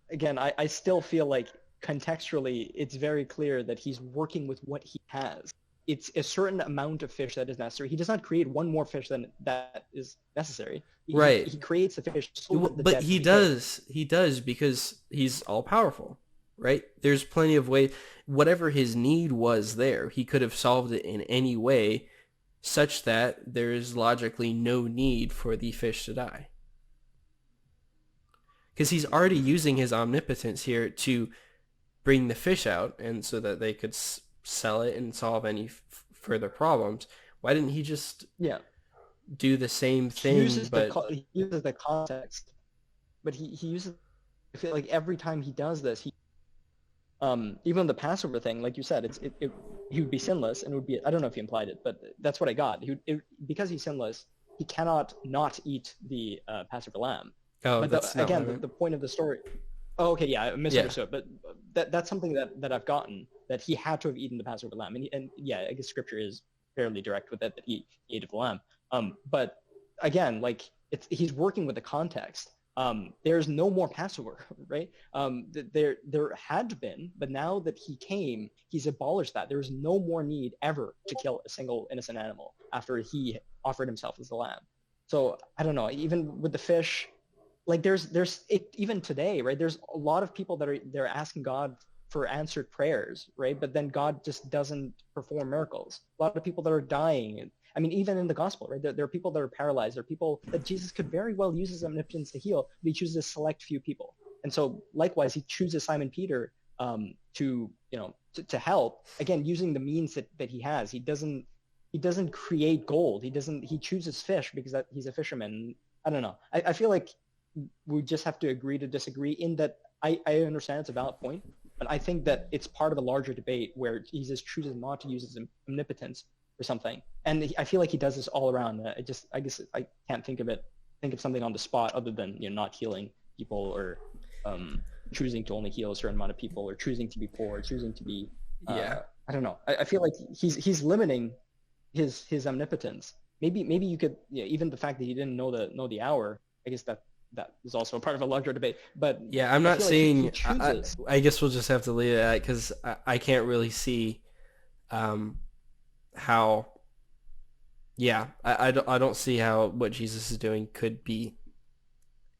again, I still feel like contextually it's very clear that he's working with what he has. It's a certain amount of fish that is necessary. He does not create one more fish than that is necessary. Right. He creates the fish so that the But debt he can be paid. does. He does because he's all powerful, right? There's plenty of ways. Whatever his need was there, he could have solved it in any way such that there is logically no need for the fish to die. Because he's already using his omnipotence here to bring the fish out, and so that they could sell it and solve any further problems. Why didn't he just Yeah, do the same he thing? uses But he uses the context, but he uses. I feel like every time he does this, even the Passover thing, like you said, he would be sinless, and it would be, I don't know if he implied it, but that's what I got. Because he's sinless, he cannot not eat the Passover lamb. oh, But that's not what I again, meant. the point of the story. Oh, okay, yeah, I misunderstood. But that's something that I've gotten, that he had to have eaten the Passover lamb, and yeah, I guess Scripture is fairly direct with it, that he ate of the lamb. But again, like, he's working with the context. There's no more Passover, right? There had been, but now that he came, he's abolished that. There's no more need ever to kill a single innocent animal after he offered himself as the lamb. So I don't know. Even with the fish, like, there's even today, right? There's a lot of people that they're asking God for answered prayers, right? But then God just doesn't perform miracles. A lot of people that are dying. I mean, even in the gospel, right? There are people that are paralyzed. There are people that Jesus could very well use his omnipotence to heal, but he chooses to select few people. And so likewise, he chooses Simon Peter to help, again, using the means that he has. He doesn't create gold. He chooses fish because he's a fisherman. I don't know. I feel like we just have to agree to disagree, in that I understand it's a valid point, but I think that it's part of a larger debate where Jesus chooses not to use his omnipotence for something. And I feel like he does this all around. I guess I can't think of something on the spot other than, not healing people, or choosing to only heal a certain amount of people, or choosing to be poor, or choosing to be, Yeah. I don't know. I feel like he's limiting his omnipotence. Maybe you could, even the fact that he didn't know the hour, I guess that is also a part of a larger debate. But Yeah, I'm I not feel like he saying. chooses. I guess we'll just have to leave it at, because I can't really see how. Yeah, I don't see how what Jesus is doing could be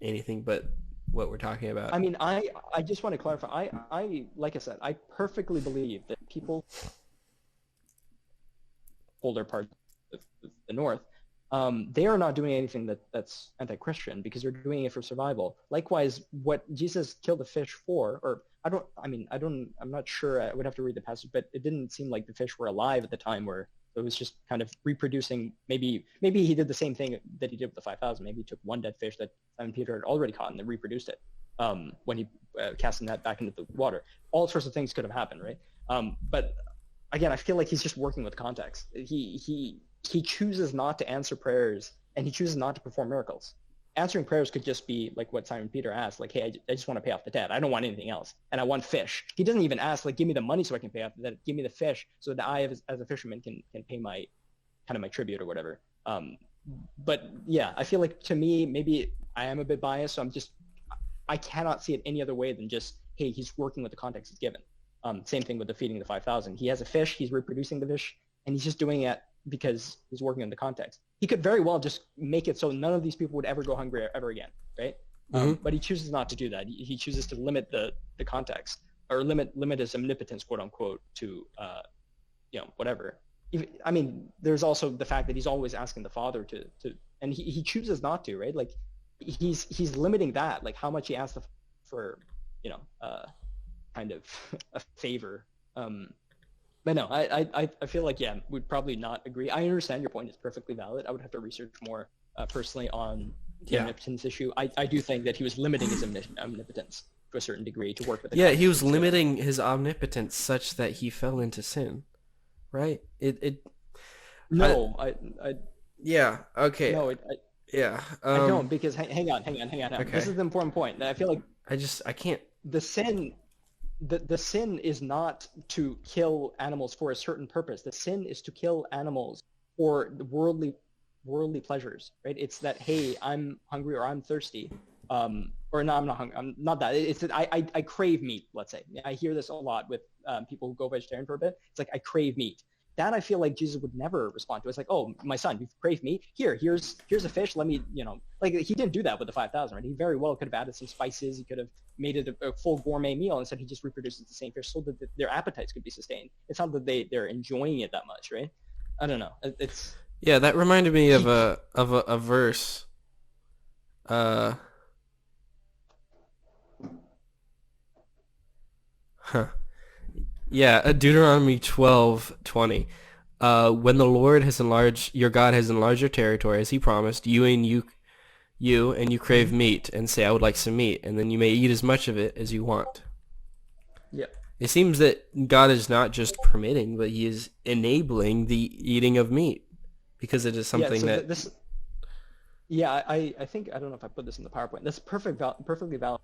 anything but what we're talking about. I mean, I just want to clarify. I like I said, I perfectly believe that people older part of the North, they are not doing anything that's anti-Christian, because they're doing it for survival. Likewise, what Jesus killed the fish for, or I'm not sure, I would have to read the passage, but it didn't seem like the fish were alive at the time, where it was just kind of reproducing. Maybe he did the same thing that he did with the 5,000. Maybe he took one dead fish that Simon Peter had already caught and then reproduced it when he cast the net back into the water. All sorts of things could have happened, right? But again, I feel like he's just working with context. He chooses not to answer prayers, and he chooses not to perform miracles. Answering prayers could just be like what Simon Peter asked, like, hey, I just want to pay off the debt. I don't want anything else, and I want fish. He doesn't even ask, like, give me the money so I can pay off the debt. Give me the fish so that I, as a fisherman, can pay my kind of my tribute or whatever. But yeah, I feel like to me, maybe I am a bit biased, so I cannot see it any other way than just, hey, he's working with the context he's given. Same thing with the feeding the 5,000. He has a fish, he's reproducing the fish, and he's just doing it because he's working on the context. He could very well just make it so none of these people would ever go hungry ever again, right? But he chooses not to do that. He chooses to limit the context, or limit his omnipotence, quote unquote, to whatever. I mean, there's also the fact that he's always asking the Father to and he chooses not to, right? Like he's limiting that, like how much he asks for, kind of a favor. But no, I feel like, yeah, we'd probably not agree. I understand your point; it's perfectly valid. I would have to research more personally on the omnipotence issue. I do think that he was limiting his omnipotence to a certain degree to work with. He was limiting his omnipotence such that he fell into sin, right? No, yeah. Okay. No, yeah. I don't, because hang on. Okay. This is the important point. I feel like I can't. The sin is not to kill animals for a certain purpose. The sin is to kill animals for the worldly pleasures, right? It's that, hey, I'm hungry or I'm thirsty, or no, I'm not hungry. I'm not that. It's that I crave meat. Let's say I hear this a lot with people who go vegetarian for a bit. It's like, I crave meat. That I feel like Jesus would never respond to. It's like, oh, my son, you crave meat. Here's a fish. Let me, like, he didn't do that with the 5,000, right? He very well could have added some spices. He could have made it a full gourmet meal. Instead, he just reproduces the same fish so that their appetites could be sustained. It's not that they're enjoying it that much, right? I don't know. It's that reminded me of a verse. Yeah, Deuteronomy 12:20. When the Lord has enlarged your God has enlarged your territory as He promised, you crave meat and say, I would like some meat, and then you may eat as much of it as you want. Yeah. It seems that God is not just permitting, but He is enabling the eating of meat, because it is something that. I think, I don't know if I put this in the PowerPoint. That's perfectly valid.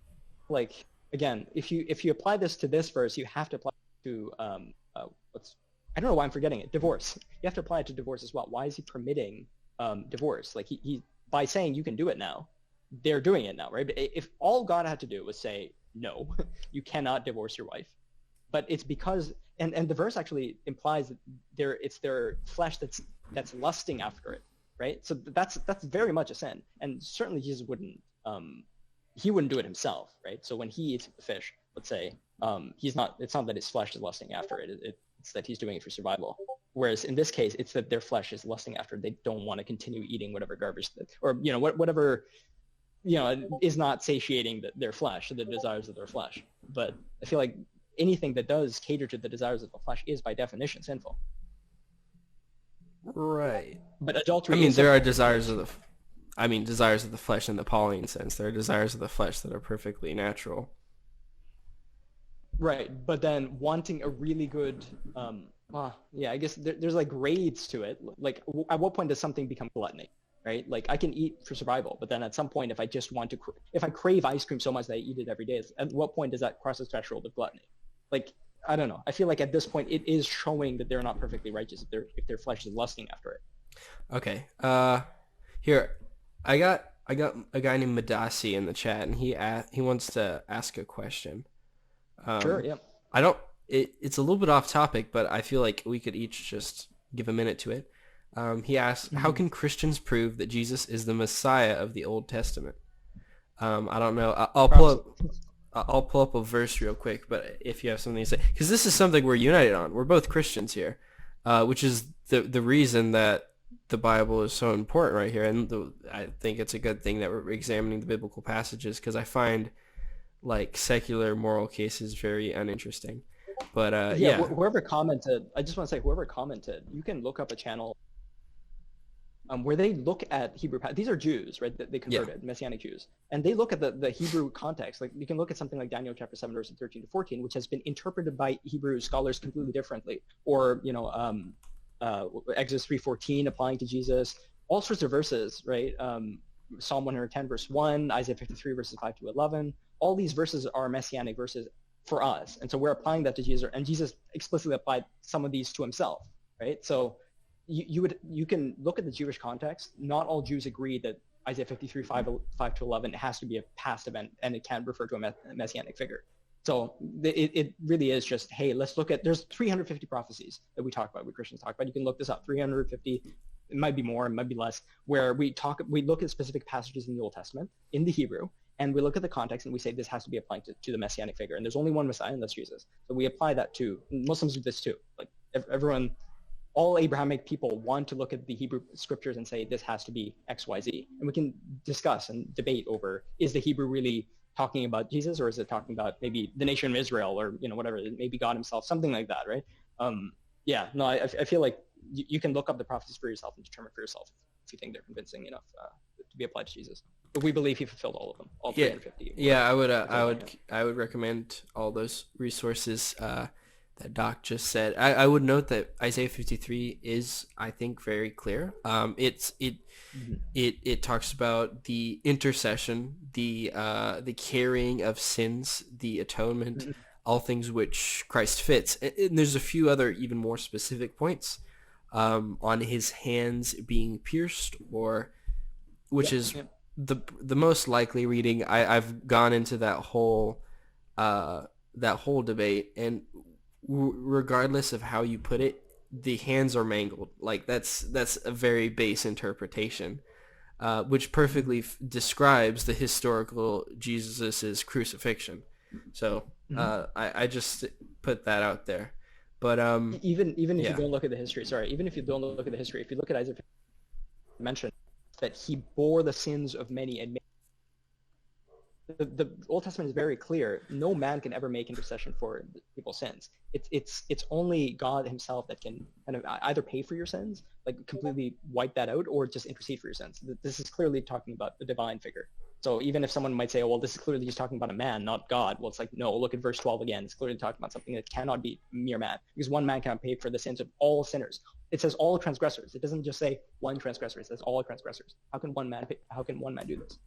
Like, again, if you apply this to this verse, you have to apply to I don't know why I'm forgetting it. Divorce. You have to apply it to divorce as well. Why is he permitting divorce? Like he by saying you can do it now, they're doing it now, right? But if all God had to do was say no, you cannot divorce your wife, but it's because and the verse actually implies that it's their flesh that's lusting after it, right? So that's very much a sin, and certainly Jesus wouldn't he wouldn't do it himself, right? So when he eats the fish, let's say, it's not that his flesh is lusting after it. It's that he's doing it for survival. Whereas in this case, it's that their flesh is lusting after. They don't want to continue eating whatever garbage whatever is not satiating their flesh, the desires of their flesh. But I feel like anything that does cater to the desires of the flesh is by definition sinful. Right. But adultery. I mean, there are desires of the flesh in the Pauline sense. There are desires of the flesh that are perfectly natural. Right, but then wanting a really good, I guess there's like grades to it. Like, at what point does something become gluttony, right? Like, I can eat for survival, but then at some point, if I just want to, if I crave ice cream so much that I eat it every day, at what point does that cross the threshold of gluttony? Like, I don't know. I feel like at this point, it is showing that they're not perfectly righteous if their flesh is lusting after it. Okay. Here, I got a guy named Madasi in the chat, and he wants to ask a question. Sure, yeah. It's a little bit off topic, but I feel like we could each just give a minute to it. He asks, how can Christians prove that Jesus is the Messiah of the Old Testament? I don't know. I'll pull up a verse real quick, but if you have something to say, because this is something we're united on. We're both Christians here, which is the reason that the Bible is so important right here. And I think it's a good thing that we're examining the biblical passages, because I find like secular moral cases very uninteresting. But whoever commented, I just want to say, whoever commented, you can look up a channel where they look at Hebrew. These are Jews, right? That they Yeah. converted, Messianic Jews, and they look at the Hebrew context. Like you can look at something like Daniel chapter 7, verses 13 to 14, which has been interpreted by Hebrew scholars completely differently, or Exodus 3:14 applying to Jesus, all sorts of verses, right? Psalm 110 verse 1, Isaiah 53 verses 5 to 11. All these verses are messianic verses for us, and so we're applying that to Jesus, and Jesus explicitly applied some of these to himself, right? So you can look at the Jewish context. Not all Jews agree that Isaiah 53 5 to 11 has to be a past event and it can refer to a messianic figure. So it really is just, hey, let's look at, there's 350 prophecies that we talk about, we Christians talk about. You can look this up, 350, it might be more, it might be less, where we look at specific passages in the Old Testament in the Hebrew, and we look at the context and we say this has to be applied to the messianic figure. And there's only one Messiah, and that's Jesus. So we apply that to, Muslims do this too. Like everyone, all Abrahamic people want to look at the Hebrew scriptures and say this has to be X, Y, Z. And we can discuss and debate over, is the Hebrew really talking about Jesus, or is it talking about maybe the nation of Israel, or whatever, maybe God himself, something like that, right? I feel like you can look up the prophecies for yourself and determine for yourself if you think they're convincing enough to be applied to Jesus. But we believe he fulfilled all of them, all 350. Yeah, I would recommend all those resources that Doc just said. I would note that Isaiah 53 is, I think, very clear. It talks about the intercession, the carrying of sins, the atonement, all things which Christ fits. And there's a few other even more specific points on his hands being pierced, or is the most likely reading. I've gone into that whole debate, and regardless of how you put it, the hands are mangled. Like that's a very base interpretation, which perfectly describes the historical Jesus's crucifixion. So I just put that out there. But even if you don't look at the history, even if you don't look at the history, if you look at Isaiah, mentioned that he bore the sins of many and the Old Testament is very clear. No man can ever make intercession for people's sins. It's only God himself that can kind of either pay for your sins, like completely wipe that out, or just intercede for your sins. This is clearly talking about the divine figure. So even if someone might say, oh, well, this is clearly just talking about a man, not God. Well, it's like, no, look at verse 12 again. It's clearly talking about something that cannot be mere man, because one man cannot pay for the sins of all sinners. It says all transgressors. It doesn't just say one transgressor. It says all transgressors. How can one man do this?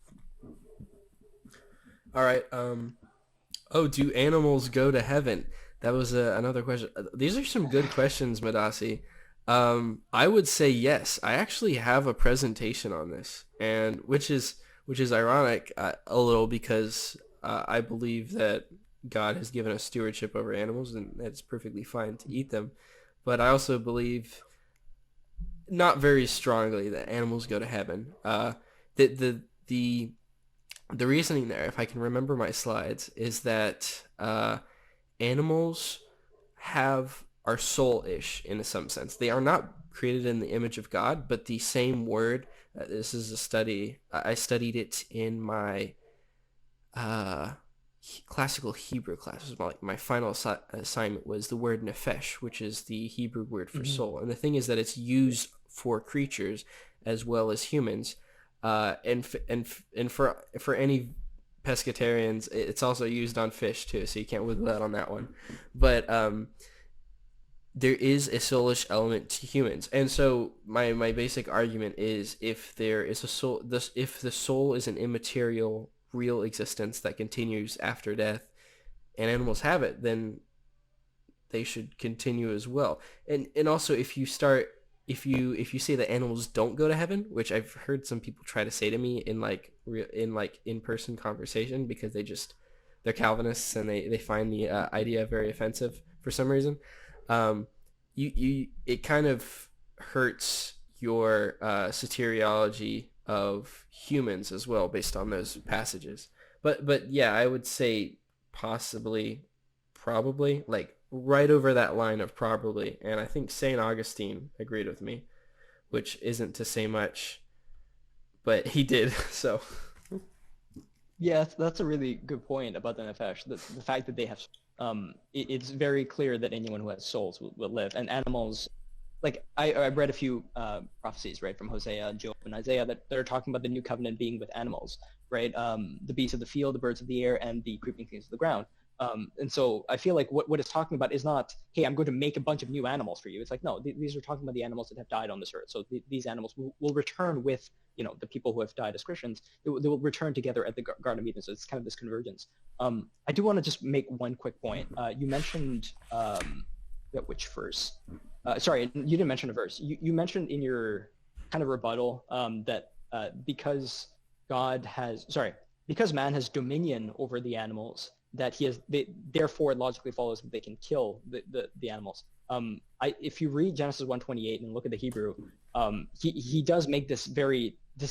All right. Do animals go to heaven? That was another question. These are some good questions, Madasi. I would say yes. I actually have a presentation on this, and which is ironic a little, because I believe that God has given us stewardship over animals, and it's perfectly fine to eat them. But I also believe, not very strongly, that animals go to heaven. The reasoning there, if I can remember my slides, is that animals are soul-ish in some sense. They are not created in the image of God, but the same word. This is a study. I studied it in my classical Hebrew class. My final assignment was the word nefesh, which is the Hebrew word for soul. And the thing is that it's used for creatures as well as humans. And for any pescatarians, it's also used on fish too, so you can't wiggle out on that one. But there is a soulish element to humans, and so my basic argument is, if there is a soul, if the soul is an immaterial, real existence that continues after death, and animals have it, then they should continue as well. And also, if you say that animals don't go to heaven, which I've heard some people try to say to me in in-person conversation, because they're Calvinists and they find the idea very offensive for some reason. It kind of hurts your soteriology of humans as well, based on those passages. But yeah, I would say possibly, probably, like right over that line of probably. And I think St. Augustine agreed with me, which isn't to say much, but he did. So yeah, that's a really good point about the nefesh. The fact that they have, it's very clear that anyone who has souls will live, and animals like I've read a few prophecies, right, from Hosea, Job, and Isaiah that are talking about the new covenant being with animals, right? The beasts of the field, the birds of the air, and the creeping things of the ground. And so I feel like what it's talking about is not, hey, I'm going to make a bunch of new animals for you. It's like, no, these are talking about the animals that have died on this earth. So these animals will return with, the people who have died as Christians. They will return together at the Garden of Eden. So it's kind of this convergence. I do want to just make one quick point. You mentioned, which verse? Sorry, you didn't mention a verse. You mentioned in your kind of rebuttal that because man has dominion over the animals, that therefore it logically follows that they can kill the animals. If you read Genesis 1:28 and look at the Hebrew, he does make this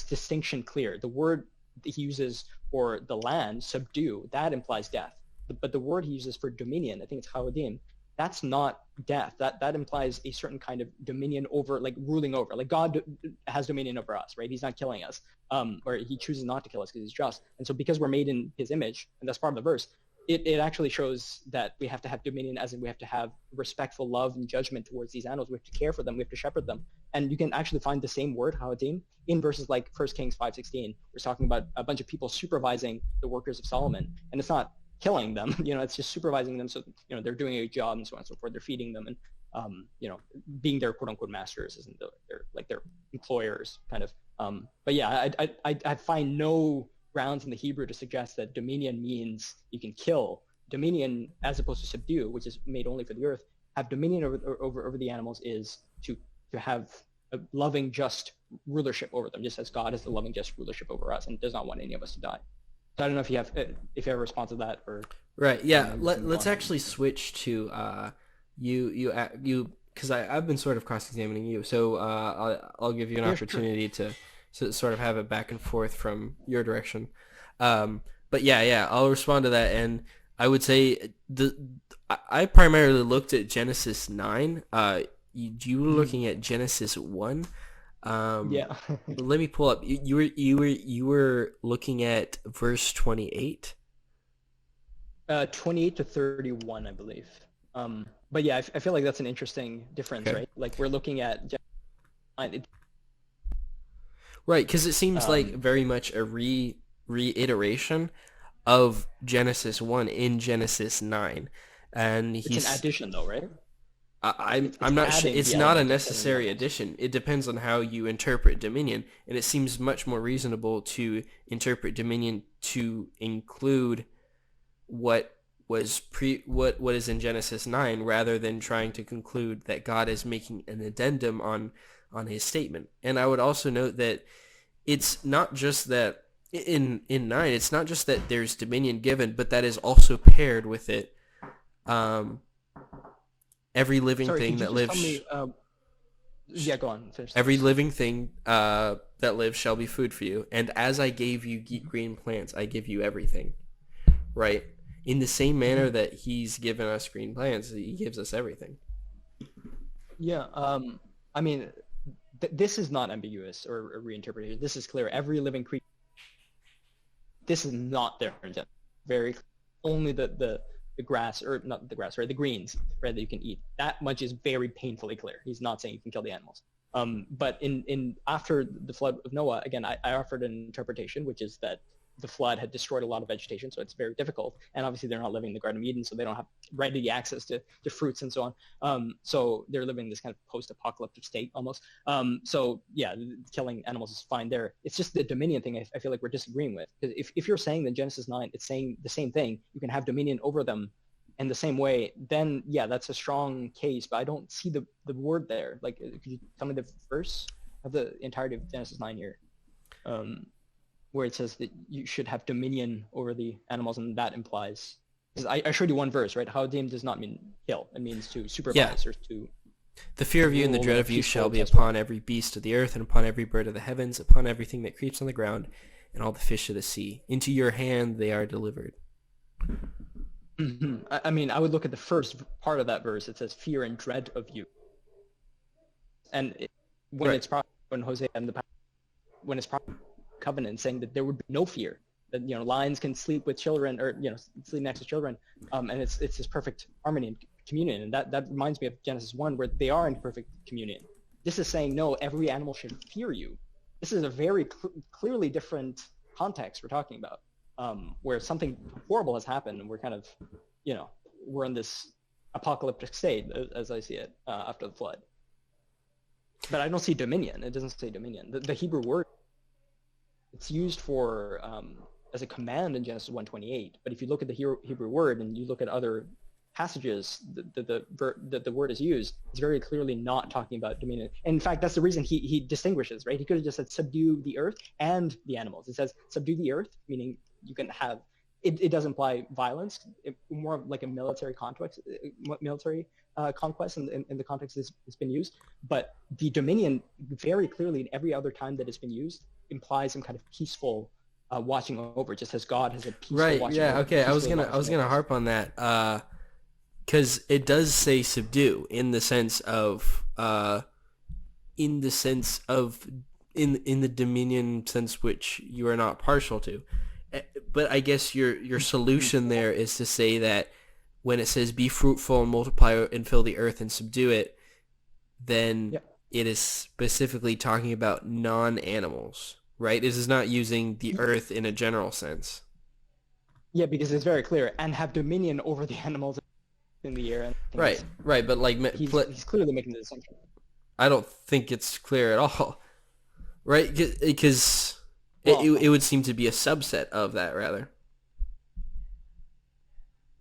distinction clear. The word that he uses for the land, subdue, that implies death. But the word he uses for dominion, I think it's chaodim, that's not death. That implies a certain kind of dominion over, like ruling over. Like God has dominion over us, right? He's not killing us, or he chooses not to kill us because he's just. And so because we're made in his image, and that's part of the verse, it actually shows that we have to have dominion, as in we have to have respectful love and judgment towards these animals. We have to care for them. We have to shepherd them. And you can actually find the same word, haodim, in verses like 1 Kings 5:16. We're talking about a bunch of people supervising the workers of Solomon. And it's not killing them, it's just supervising them, so they're doing a job and so on and so forth. They're feeding them and being their quote unquote masters, isn't they're like their employers kind of. But yeah, I find no grounds in the Hebrew to suggest that dominion means you can kill. Dominion, as opposed to subdue, which is made only for the earth, have dominion over the animals is to have a loving, just rulership over them, just as God has the loving, just rulership over us and does not want any of us to die. So I don't know if you have a response to that or right. Yeah, let's actually switch to you because I've been sort of cross-examining you, so I'll give you an opportunity to sort of have it back and forth from your direction. But yeah, I'll respond to that, and I would say I primarily looked at Genesis 9. You were looking at Genesis 1. Yeah. Let me pull up. You were looking at verse 28. 28 to 31, I believe. But yeah, I feel like that's an interesting difference, Okay. right? Like we're looking at Right, because it seems like very much a reiteration of Genesis 1 in Genesis 9, and it's an addition, though, right? I'm not sure. adding It's the not a element of necessary seven addition. It depends on how you interpret dominion, and it seems much more reasonable to interpret dominion to include what is in Genesis 9 rather than trying to conclude that God is making an addendum on his statement. And I would also note that it's not just that in 9, it's not just that there's dominion given, but that is also paired with it. Every living thing that lives. Yeah, go on. Finish every living thing that lives shall be food for you. And as I gave you green plants, I give you everything. Right? In the same manner that he's given us green plants, he gives us everything. Yeah. I mean, this is not ambiguous or a reinterpretation. This is clear. Every living creature. This is not their intent. Very clear. Only the grass, or not the grass, right? The greens, right, that you can eat. That much is very painfully clear. He's not saying you can kill the animals. But in after the flood of Noah, again, I offered an interpretation, which is that the flood had destroyed a lot of vegetation, so it's very difficult. And obviously they're not living in the Garden of Eden, so they don't have ready access to fruits and so on. So they're living this kind of post-apocalyptic state almost. So yeah, killing animals is fine there. It's just the dominion thing I feel like we're disagreeing with. Because if you're saying that Genesis 9, it's saying the same thing, you can have dominion over them in the same way, then yeah, that's a strong case, but I don't see the word there. Like, could you tell me the verse of the entirety of Genesis 9 here? Where it says that you should have dominion over the animals, and that implies, because I showed you one verse, right? Haodim does not mean kill; it means to supervise or to. The fear of you and the dread of you peaceful shall be testimony. upon every beast of the earth, and upon every bird of the heavens, upon everything that creeps on the ground, and all the fish of the sea. Into your hand they are delivered. Mm-hmm. I mean, I would look at the first part of that verse. It says fear and dread of you, and when Right. it's when Hosea and when it's covenant saying that there would be no fear, that lions can sleep with children, or sleep next to children, and it's this perfect harmony and communion, and that reminds me of Genesis 1, where they are in perfect communion. This is saying, no, every animal should fear you. This is a very clearly different context we're talking about, where something horrible has happened, and we're kind of, we're in this apocalyptic state, as I see it, after the flood. But I don't see dominion. It doesn't say dominion. The Hebrew word, it's used for as a command in Genesis 1:28. But if you look at the Hebrew word and you look at other passages, the word is used, it's very clearly not talking about dominion. And in fact, that's the reason he distinguishes, right? He could have just said subdue the earth and the animals. It says subdue the earth, meaning you can have, it does imply violence, more of like a military context, conquest in the context it's been used. But the dominion, very clearly in every other time that it's been used, implies some kind of peaceful watching over, just as God has a peaceful watching over. Right, yeah, okay, I was gonna harp on that, because it does say subdue in the sense of in the dominion sense, which you are not partial to. But I guess your solution there is to say that when it says be fruitful and multiply and fill the earth and subdue it, then it is specifically talking about non-animals, right? This is not using the earth in a general sense. Yeah, because it's very clear, and have dominion over the animals in the air. Right, but like he's clearly making the assumption. I don't think it's clear at all, right? Because it would seem to be a subset of that, rather.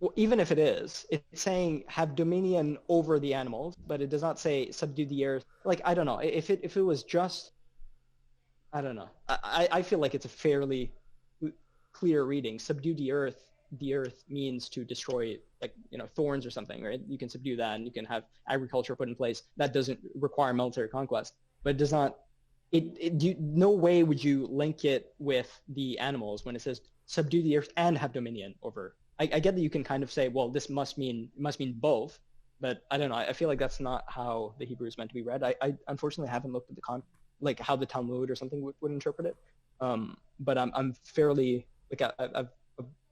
Well, even if it is, it's saying have dominion over the animals, but it does not say subdue the earth. Like, I don't know. If it was just, I don't know. I feel like it's a fairly clear reading. Subdue the earth. The earth means to destroy, like, thorns or something, right? You can subdue that, and you can have agriculture put in place. That doesn't require military conquest, but it does not. No way would you link it with the animals when it says subdue the earth and have dominion over. I get that you can kind of say, well, this must mean both, but I don't know. I feel like that's not how the Hebrew is meant to be read. I unfortunately haven't looked at like how the Talmud or something would interpret it. But I'm fairly, like, I've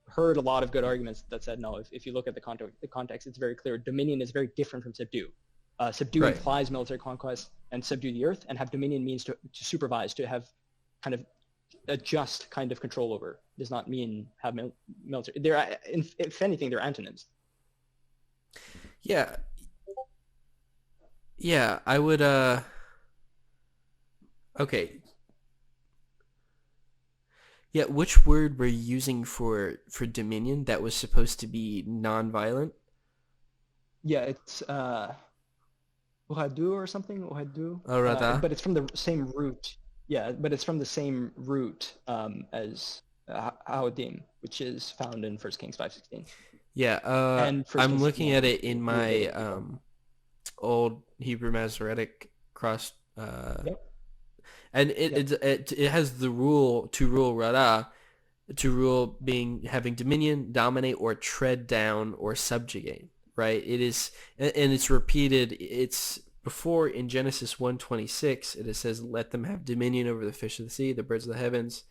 heard a lot of good arguments that said no. If you look at the context, it's very clear. Dominion is very different from subdue. Subdue implies military conquest, and subdue the earth, and have dominion means to supervise, to have kind of a just kind of control over. Does not mean have military. If anything, they're antonyms. Yeah, I would. Okay. Yeah, which word were you using for dominion that was supposed to be non-violent? Yeah, it's Ohadu or something. Ohadu. Oh, Rada. But it's from the same root. Yeah, but it's from the same root as Haodim, which is found in 1 Kings 5:16. Yeah, I'm looking at it in my old Hebrew Masoretic cross. And it has the rule to rule Rada, to rule being having dominion, dominate, or tread down or subjugate. Right? It is, and it's repeated. It's before in Genesis 1:26. It says, "Let them have dominion over the fish of the sea, the birds of the heavens,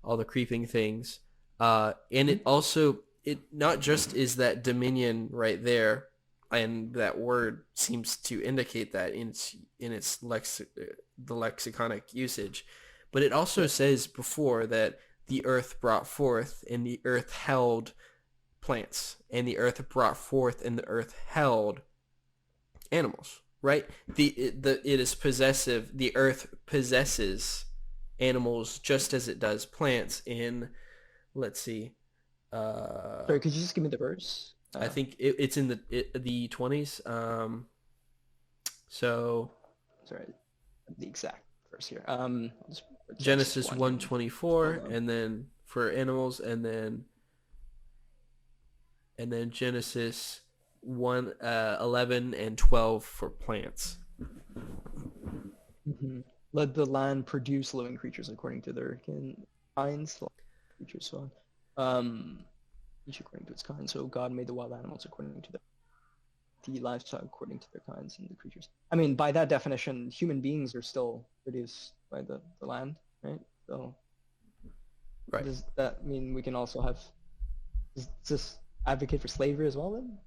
all the creeping things." And it also, it not just is that dominion right there, and that word seems to indicate that in its the lexiconic usage, but it also says before that the earth brought forth and the earth held plants, and the earth brought forth and the earth held animals, right? It is possessive. The earth possesses animals just as it does plants in, let's see. Sorry, could you just give me the verse? I think it's in the 20s. So, sorry, the exact verse here. Genesis 1:24, and then for animals, and then Genesis 1:11 and 12 for plants. Mm-hmm. Let the land produce living creatures according to their kinds, creatures, so on. Each according to its kind. So God made the wild animals according to the livestock according to their kinds, and the creatures. I mean, by that definition, human beings are still produced by the land, right? So, right. Does that mean we can also have? Does this advocate for slavery as well then?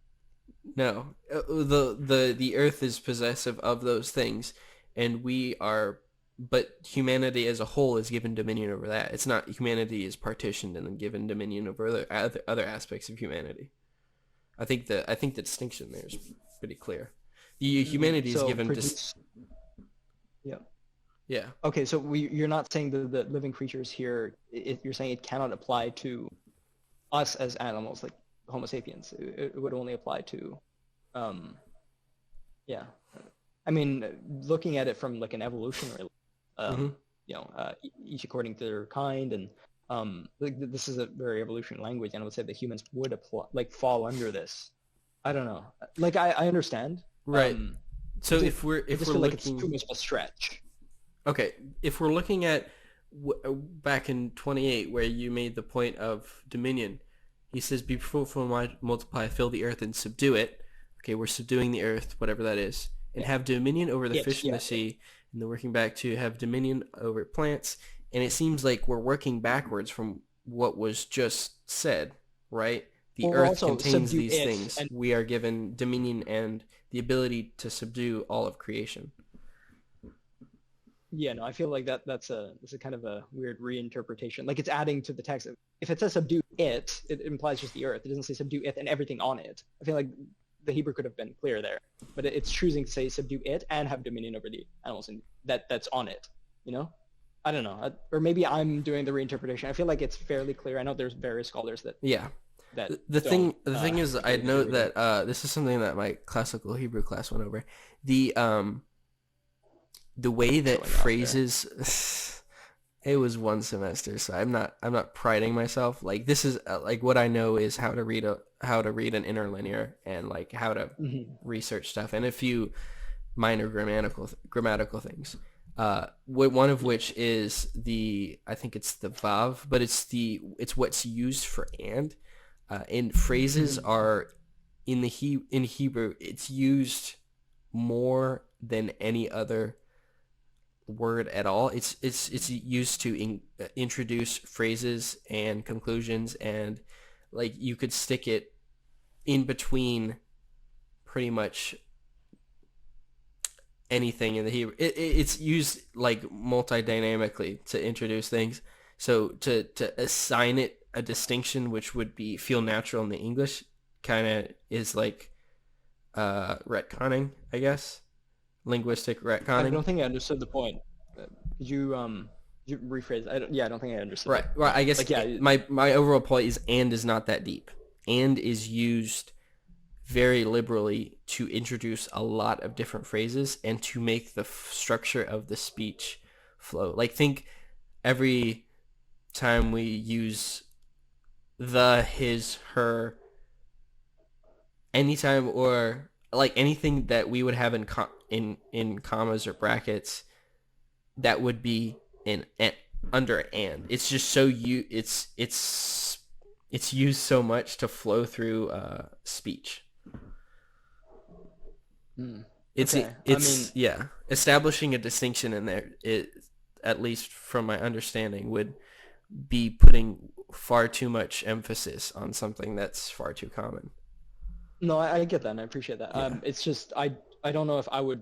No, the earth is possessive of those things, and we are. But humanity as a whole is given dominion over that. It's not humanity is partitioned and then given dominion over other aspects of humanity. I think the distinction there is pretty clear. The humanity is So given produce. Yeah. yeah. Okay, so you're not saying the living creatures here. You're saying it cannot apply to us as animals, like Homo sapiens. It would only apply to, um, yeah. I mean, looking at it from like an evolutionary, hmm each according to their kind, and this is a very evolutionary language, and I would say that humans would apply, like, fall under this. I don't know. Like, I understand. Right. Um, So I if we're I if just we're feel like it's too looking much of a stretch. okay, if we're looking at back in 28 where you made the point of dominion, he says, "Be fruitful, multiply, fill the earth, and subdue it." Okay, we're subduing the earth, whatever that is, and Yeah. have dominion over the It, fish in yeah. the sea, and then working back to have dominion over plants. And it seems like we're working backwards from what was just said, right? The Well, earth also contains subdue these it, things. and We are given dominion and the ability to subdue all of creation. yeah, no, I feel like that's a kind of a weird reinterpretation. Like, it's adding to the text. If it says subdue it, it implies just the earth. It doesn't say subdue it and everything on it. I feel like the Hebrew could have been clear there, but it's choosing to say subdue it and have dominion over the animals and that's on it. You know, I don't know, or maybe I'm doing the reinterpretation. I feel like it's fairly clear. I know there's various scholars that Yeah. that The don't thing is, I'd agree note with it. that this is something that my classical Hebrew class went over. The way that Showing off there. phrases it was one semester, so I'm not priding myself. Like, this is like what I know is how to read an interlinear and like how to Hmm. research stuff and a few minor grammatical things. One of Yeah. which is I think it's the vav, but it's what's used for and phrases Hmm. are in Hebrew it's used more than any other word at all. It's used to introduce phrases and conclusions, and like you could stick it in between pretty much anything in the Hebrew. It's used like multi-dynamically to introduce things. So to assign it a distinction which would be feel natural in the English kind of is like retconning, I guess. Linguistic I retconning. don't think I understood the point. Could you rephrase? Yeah, I don't think I understood Right. it. Well, I guess Like, yeah, my overall point is and is not that deep. And is used very liberally to introduce a lot of different phrases and to make the structure of the speech flow. Like, think every time we use the, his, her, anytime or like anything that we would have in commas or brackets that would be in under and. It's just so it's used so much to flow through speech. hmm. It's Okay. I mean, it's yeah, establishing a distinction in there, it at least from my understanding would be putting far too much emphasis on something that's far too common. no, I get that, and I appreciate that. Yeah. It's just I don't know if I would.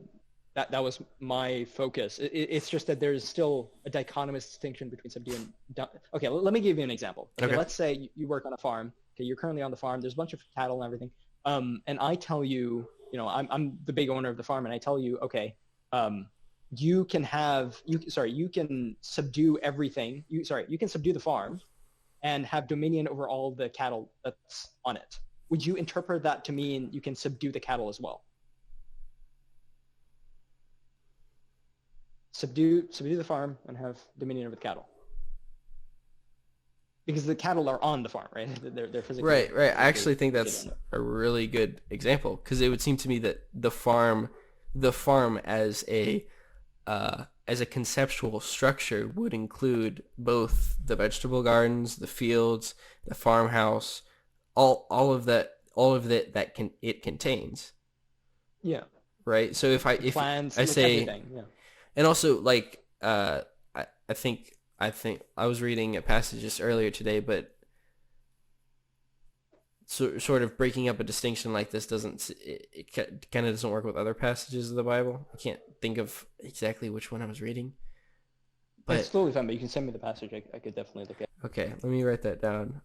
That was my focus. It's just that there's still a dichotomous distinction between subdue and okay. Let me give you an example. Okay, Okay. let's say you work on a farm. Okay, you're currently on the farm. There's a bunch of cattle and everything. And I tell you, I'm the big owner of the farm, and I tell you, okay, you can have you can subdue everything. You can subdue the farm and have dominion over all the cattle that's on it. Would you interpret that to mean you can subdue the cattle as well? Subdue the farm and have dominion over the cattle. Because the cattle are on the farm, right? They're Right, right. I physically actually think located that's on it. a really good example because it would seem to me that the farm as a conceptual structure would include both the vegetable gardens, the fields, the farmhouse, all of that it contains, Yeah, right? So the if plants, I like say, everything. Yeah. and also like I think I was reading a passage just earlier today, but sort of breaking up a distinction like this doesn't it kind of doesn't work with other passages of the Bible. I can't think of exactly which one I was reading, It's but totally fine, but you can send me the passage. I could definitely look at. okay, let me write that down.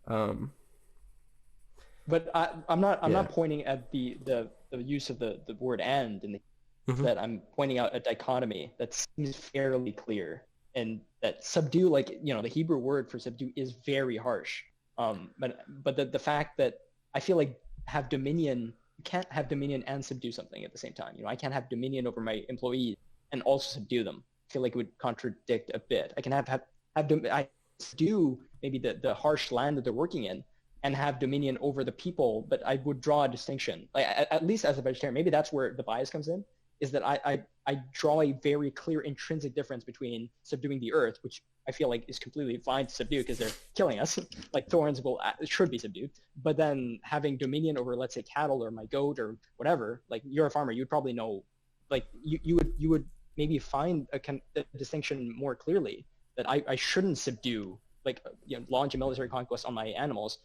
But I'm not Yeah. pointing at the use of the word and in the Mhm. that I'm pointing out a dichotomy that seems fairly clear, and that subdue, like, the Hebrew word for subdue is very harsh. But the fact that I feel like have dominion, you can't have dominion and subdue something at the same time. I can't have dominion over my employees and also subdue them. I feel like it would contradict a bit. I can I subdue maybe the harsh land that they're working in and have dominion over the people, but I would draw a distinction. Like, at least as a vegetarian, maybe that's where the bias comes in, is that I draw a very clear intrinsic difference between subduing the earth, which I feel like is completely fine to subdue because they're killing us, like thorns should be subdued, but then having dominion over, let's say, cattle or my goat or whatever. Like, you're a farmer, you'd probably know, like, you would maybe find a distinction more clearly, that I shouldn't subdue, like, launch a military conquest on my animals,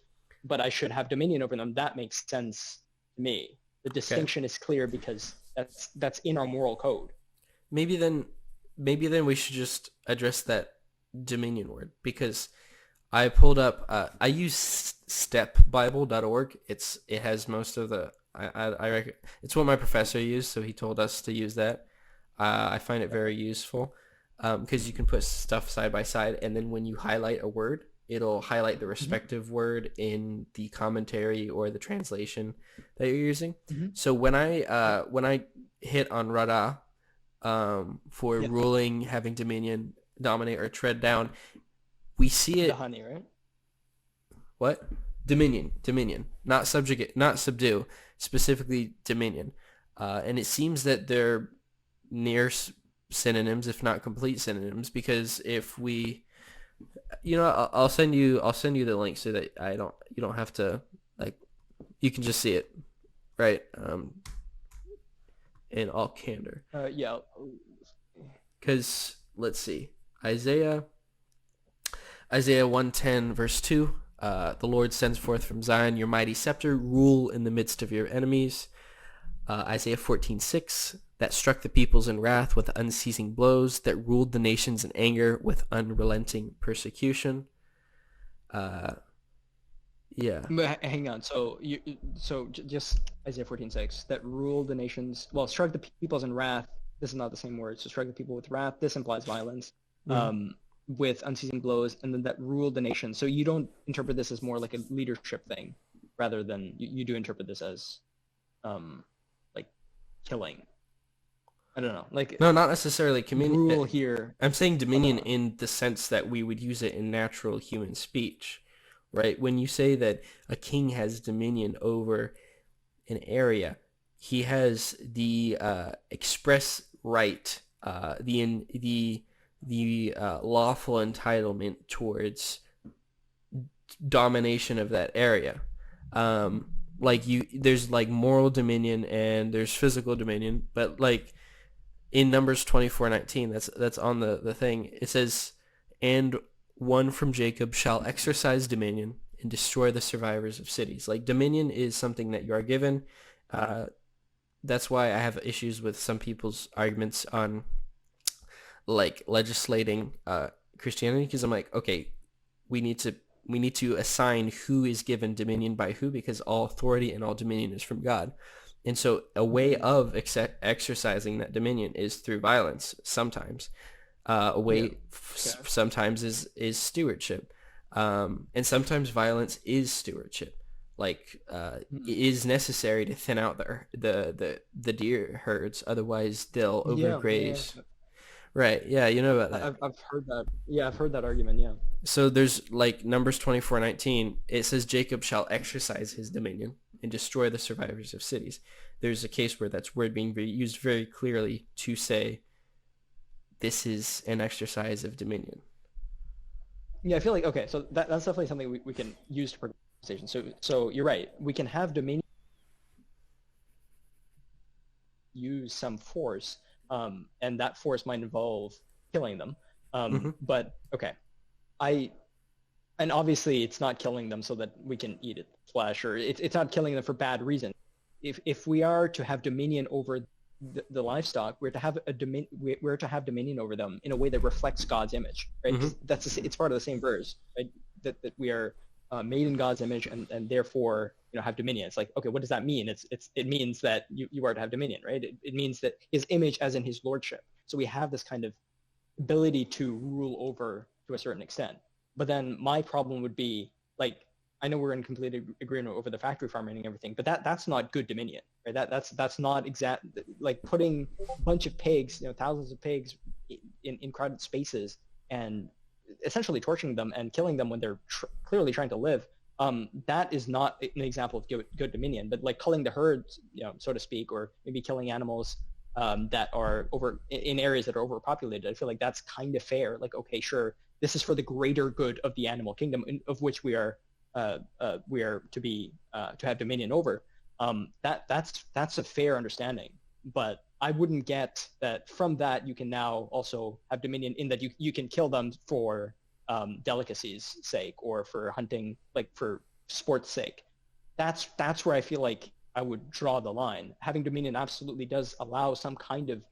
but I should have dominion over them. That makes sense to me. The Okay. distinction is clear because that's in our moral code. Maybe then we should just address that dominion word, because I pulled up I use stepbible.org. It has most of the it's what my professor used, so he told us to use that. I find it very useful because you can put stuff side by side, and then when you highlight a word, it'll highlight the respective word in the commentary or the translation that you're using. Mm-hmm. So when I hit on rada for Yeah. ruling, having dominion, dominate, or tread down, we see The it. honey, right? What? Dominion, not subjugate, not subdue, specifically dominion. And it seems that they're near synonyms, if not complete synonyms, because if we, I'll send you the link so that you don't have to, like, you can just see it, right? In all candor. Yeah. Because let's see, Isaiah 110 verse 2. The Lord sends forth from Zion your mighty scepter, rule in the midst of your enemies. Isaiah 14:6, that struck the peoples in wrath with unceasing blows, that ruled the nations in anger with unrelenting persecution. Yeah. But hang on. So just Isaiah 14:6, that ruled the nations. Well, struck the peoples in wrath. This is not the same word. So struck the people with wrath. This implies violence. Mhm. With unceasing blows, and then that ruled the nation. So you don't interpret this as more like a leadership thing, rather than you do interpret this as, like, killing. I don't know, like, No, not necessarily rule here. I'm saying dominion in the sense that we would use it in natural human speech, right? When you say that a king has dominion over an area, he has the express right, the lawful entitlement towards domination of that area. There's like moral dominion and there's physical dominion, but like in Numbers 24:19, that's on the thing. It says, "And one from Jacob shall exercise dominion and destroy the survivors of cities." Like, dominion is something that you are given. That's why I have issues with some people's arguments on, like, legislating Christianity, because I'm like, okay, we need to assign who is given dominion by who, because all authority and all dominion is from God. And so a way of exercising that dominion is through violence sometimes. A way sometimes is stewardship. And sometimes violence is stewardship. Like, it is necessary to thin out the deer herds, otherwise they'll overgraze. Yeah. Right, yeah, you know about that. I've heard that. Yeah, I've heard that argument. Yeah. So there's, like, Numbers 24:19. It says Jacob shall exercise his dominion and destroy the survivors of cities. There's a case where that's word being used very clearly to say this is an exercise of dominion. Yeah, I feel like, okay, so that's definitely something we can use to progress the conversation. So you're right. We can have dominion use some force, and that force might involve killing them. But okay, I And obviously, it's not killing them so that we can eat its flesh, or it's not killing them for bad reason. If we are to have dominion over the livestock, we're to have dominion over them in a way that reflects God's image, right? Mm-hmm. It's part of the same verse, right? That we are made in God's image, and therefore have dominion. It's like, okay, what does that mean? It means that you are to have dominion, right? It means that His image, as in His lordship. So we have this kind of ability to rule over to a certain extent. But then my problem would be, like, I know we're in complete agreement over the factory farming and everything, but that's not good dominion, right? That's not exact, like putting a bunch of pigs, thousands of pigs in crowded spaces and essentially torturing them and killing them when they're clearly trying to live. That is not an example of good dominion. But like culling the herds, so to speak, or maybe killing animals that are in areas that are overpopulated, I feel like that's kind of fair. Like, okay, sure, this is for the greater good of the animal kingdom, of which we are to have dominion over. That's a fair understanding. But I wouldn't get that from that you can now also have dominion in that you can kill them for delicacy's sake or for hunting, like for sports sake. That's where I feel like I would draw the line. Having dominion absolutely does allow some kind of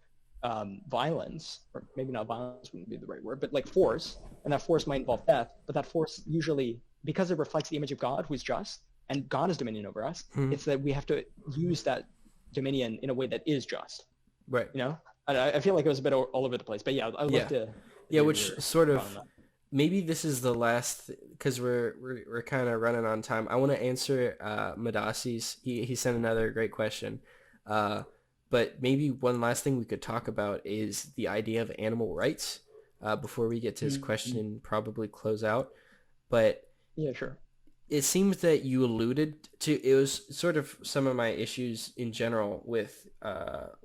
violence, or maybe not violence wouldn't be the right word, but like force, and that force might involve death, but that force usually, because it reflects the image of God who is just, and God has dominion over us, it's that we have to use that dominion in a way that is just. Right. I feel like it was a bit all over the place, but yeah, I'd love to. Yeah, which sort of, maybe this is the last, because we're kind of running on time. I want to answer Madasi's. He sent another great question. But maybe one last thing we could talk about is the idea of animal rights before we get to his question and probably close out. But yeah, sure. It seems that you alluded to, it was sort of some of my issues in general with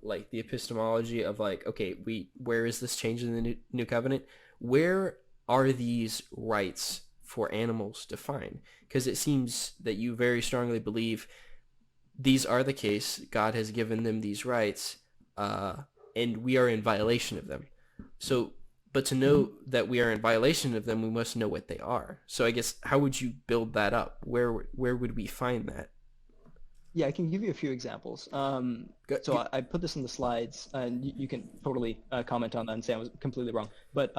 like the epistemology of like, okay, where is this change in the new covenant? Where are these rights for animals defined? Because it seems that you very strongly believe these are the case. God has given them these rights, and we are in violation of them. So, but to know that we are in violation of them, we must know what they are. So I guess, how would you build that up? Where would we find that? Yeah, I can give you a few examples. So I put this in the slides, and you can totally comment on that and say I was completely wrong. But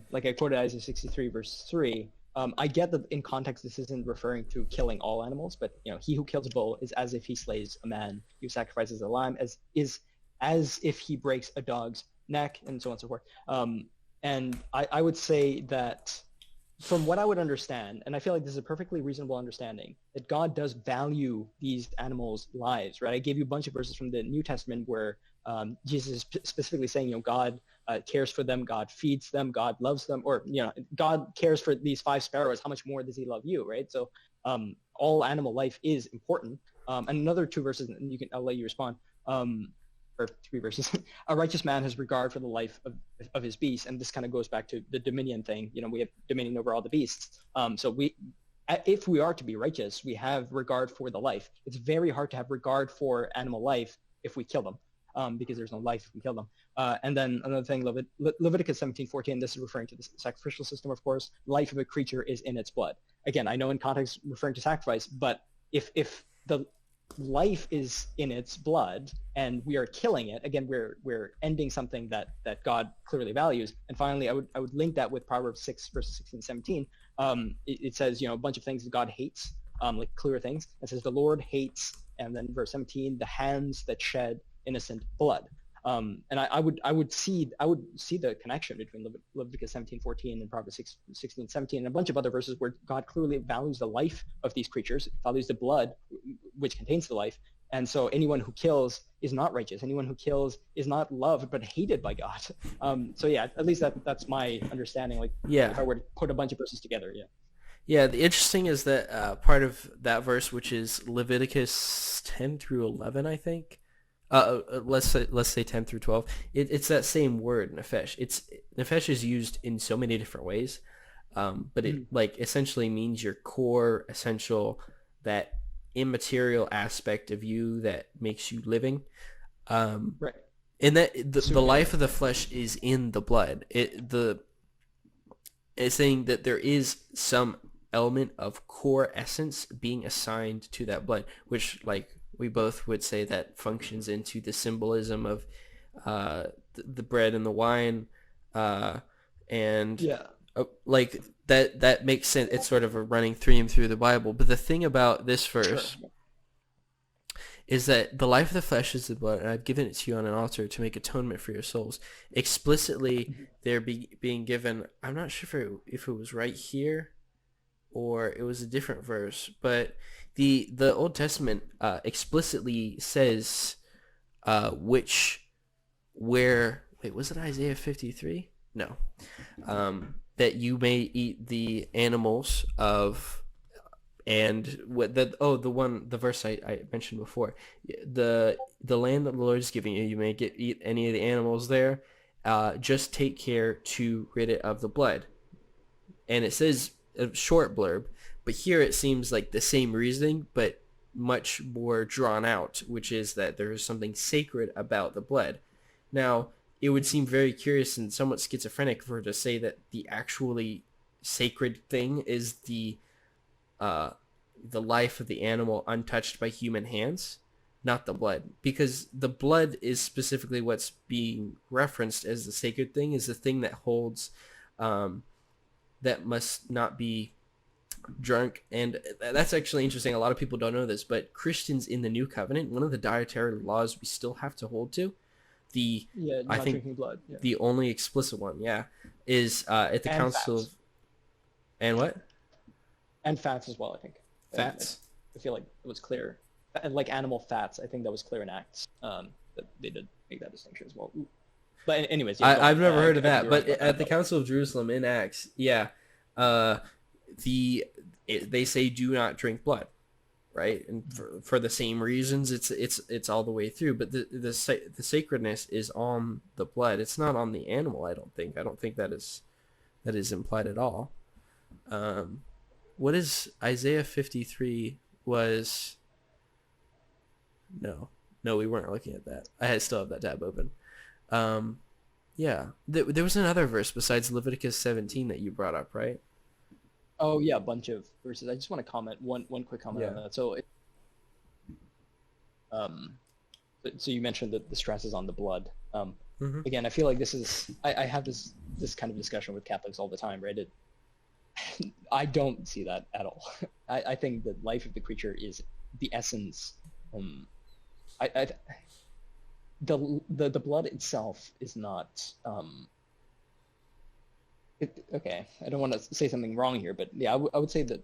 like I quoted Isaiah 63 verse 3. I get that in context this isn't referring to killing all animals, but he who kills a bull is as if he slays a man. He who sacrifices a lamb as if he breaks a dog's neck, and so on and so forth. And I would say that from what I would understand, and I feel like this is a perfectly reasonable understanding, that God does value these animals' lives, right? I gave you a bunch of verses from the New Testament where Jesus is specifically saying, God cares for them, God feeds them, God loves them, or, God cares for these 5 sparrows. How much more does he love you, right? So all animal life is important. And another 2 verses, and I'll let you respond. Or 3 verses. A righteous man has regard for the life of his beasts, and this kind of goes back to the dominion thing. We have dominion over all the beasts. So if we are to be righteous, we have regard for the life. It's very hard to have regard for animal life if we kill them, because there's no life if we kill them. And then another thing, Leviticus 17:14. This is referring to the sacrificial system, of course. Life of a creature is in its blood. Again, I know in context referring to sacrifice, but if the life is in its blood and we are killing it, again, we're ending something that God clearly values. And finally, I would link that with Proverbs 6 verses 16 and 17. It says a bunch of things that God hates, like clear things. It says the Lord hates, and then verse 17, the hands that shed innocent blood. And I would see the connection between Leviticus 17:14 and Proverbs 6:16-17 and a bunch of other verses where God clearly values the life of these creatures, values the blood which contains the life. And so anyone who kills is not righteous. Anyone who kills is not loved but hated by God. So yeah, at least that's my understanding. Like, if I were to put a bunch of verses together, yeah. Yeah, the interesting is that part of that verse, which is Leviticus 10 through 11, I think. Let's say 10 through 12. It's that same word, nefesh. Nefesh is used in so many different ways, but it like essentially means your core, essential, that immaterial aspect of you that makes you living. Right. And that the life of the flesh is in the blood. It's saying that there is some element of core essence being assigned to that blood, which like we both would say that functions into the symbolism of the bread and the wine, and Yeah. like that makes sense. It's sort of a running theme through the Bible. But the thing about this Sure. verse is that the life of the flesh is the blood, and I've given it to you on an altar to make atonement for your souls. Explicitly, they're being given. I'm not sure if it was right here, or it was a different verse, but the Old Testament explicitly says wait, was it Isaiah 53? No, that you may eat the animals of. And the verse I mentioned before, the land that the Lord is giving you, you may eat any of the animals there. Just take care to rid it of the blood. And it says a short blurb, but here it seems like the same reasoning, but much more drawn out, which is that there is something sacred about the blood. Now, it would seem very curious and somewhat schizophrenic for her to say that the actually sacred thing is the life of the animal untouched by human hands, not the blood, because the blood is specifically what's being referenced as the sacred thing, is the thing that holds, that must not be drunk. And that's actually interesting. A lot of people don't know this, but Christians in the New Covenant, one of the dietary laws we still have to hold to, Not drinking blood. Yeah. the only explicit one, is at the And Council fats. of, and what? And fats as well, I think. Fats? I feel like it was clear. And like animal fats, I think that was clear in Acts. That they did make that distinction as well. But anyways, yeah, I've never heard of that, you're but right about at the that. Council of Jerusalem in Acts, they say do not drink blood, right? And for the same reasons, it's all the way through. But the sacredness is on the blood. It's not on the animal. I don't think. That is implied at all. What is Isaiah 53 was? No, we weren't looking at that. I still have that tab open. There was another verse besides Leviticus 17 that you brought up, right? Oh yeah, a bunch of verses. I just want to comment one quick comment on that. So, so you mentioned that the stress is on the blood. Again, I feel like this is I have this kind of discussion with Catholics all the time, right? I don't see that at all. I think the life of the creature is the essence. The blood itself is not. Okay, I don't want to say something wrong here, but yeah, I would say that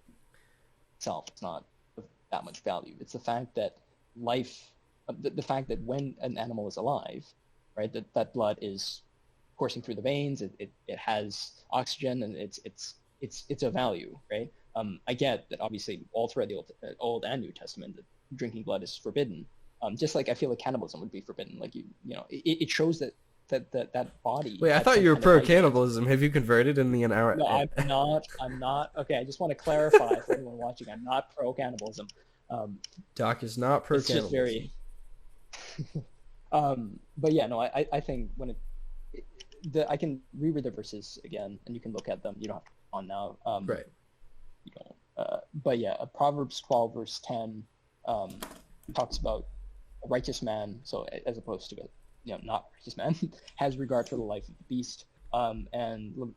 itself is not of that much value. It's the fact that life, the fact that when an animal is alive, right, that blood is coursing through the veins. It has oxygen, and it's a value, right? I get that obviously all throughout the Old and New Testament that drinking blood is forbidden. Just like I feel like cannibalism would be forbidden. Like it shows that body. Wait, I had thought some you were kind of pro life. cannibalism. Have you converted in the an hour? No, I'm not. Okay, I just want to clarify for anyone watching. I'm not pro cannibalism. Doc is not pro It's just cannibalism. very. But yeah, no, I think when I can reread the verses again, and you can look at them. You don't have to on now. Right. You don't. But yeah, Proverbs 12 verse 10 talks about a righteous man. So as opposed to a not righteous man has regard for the life of the beast. And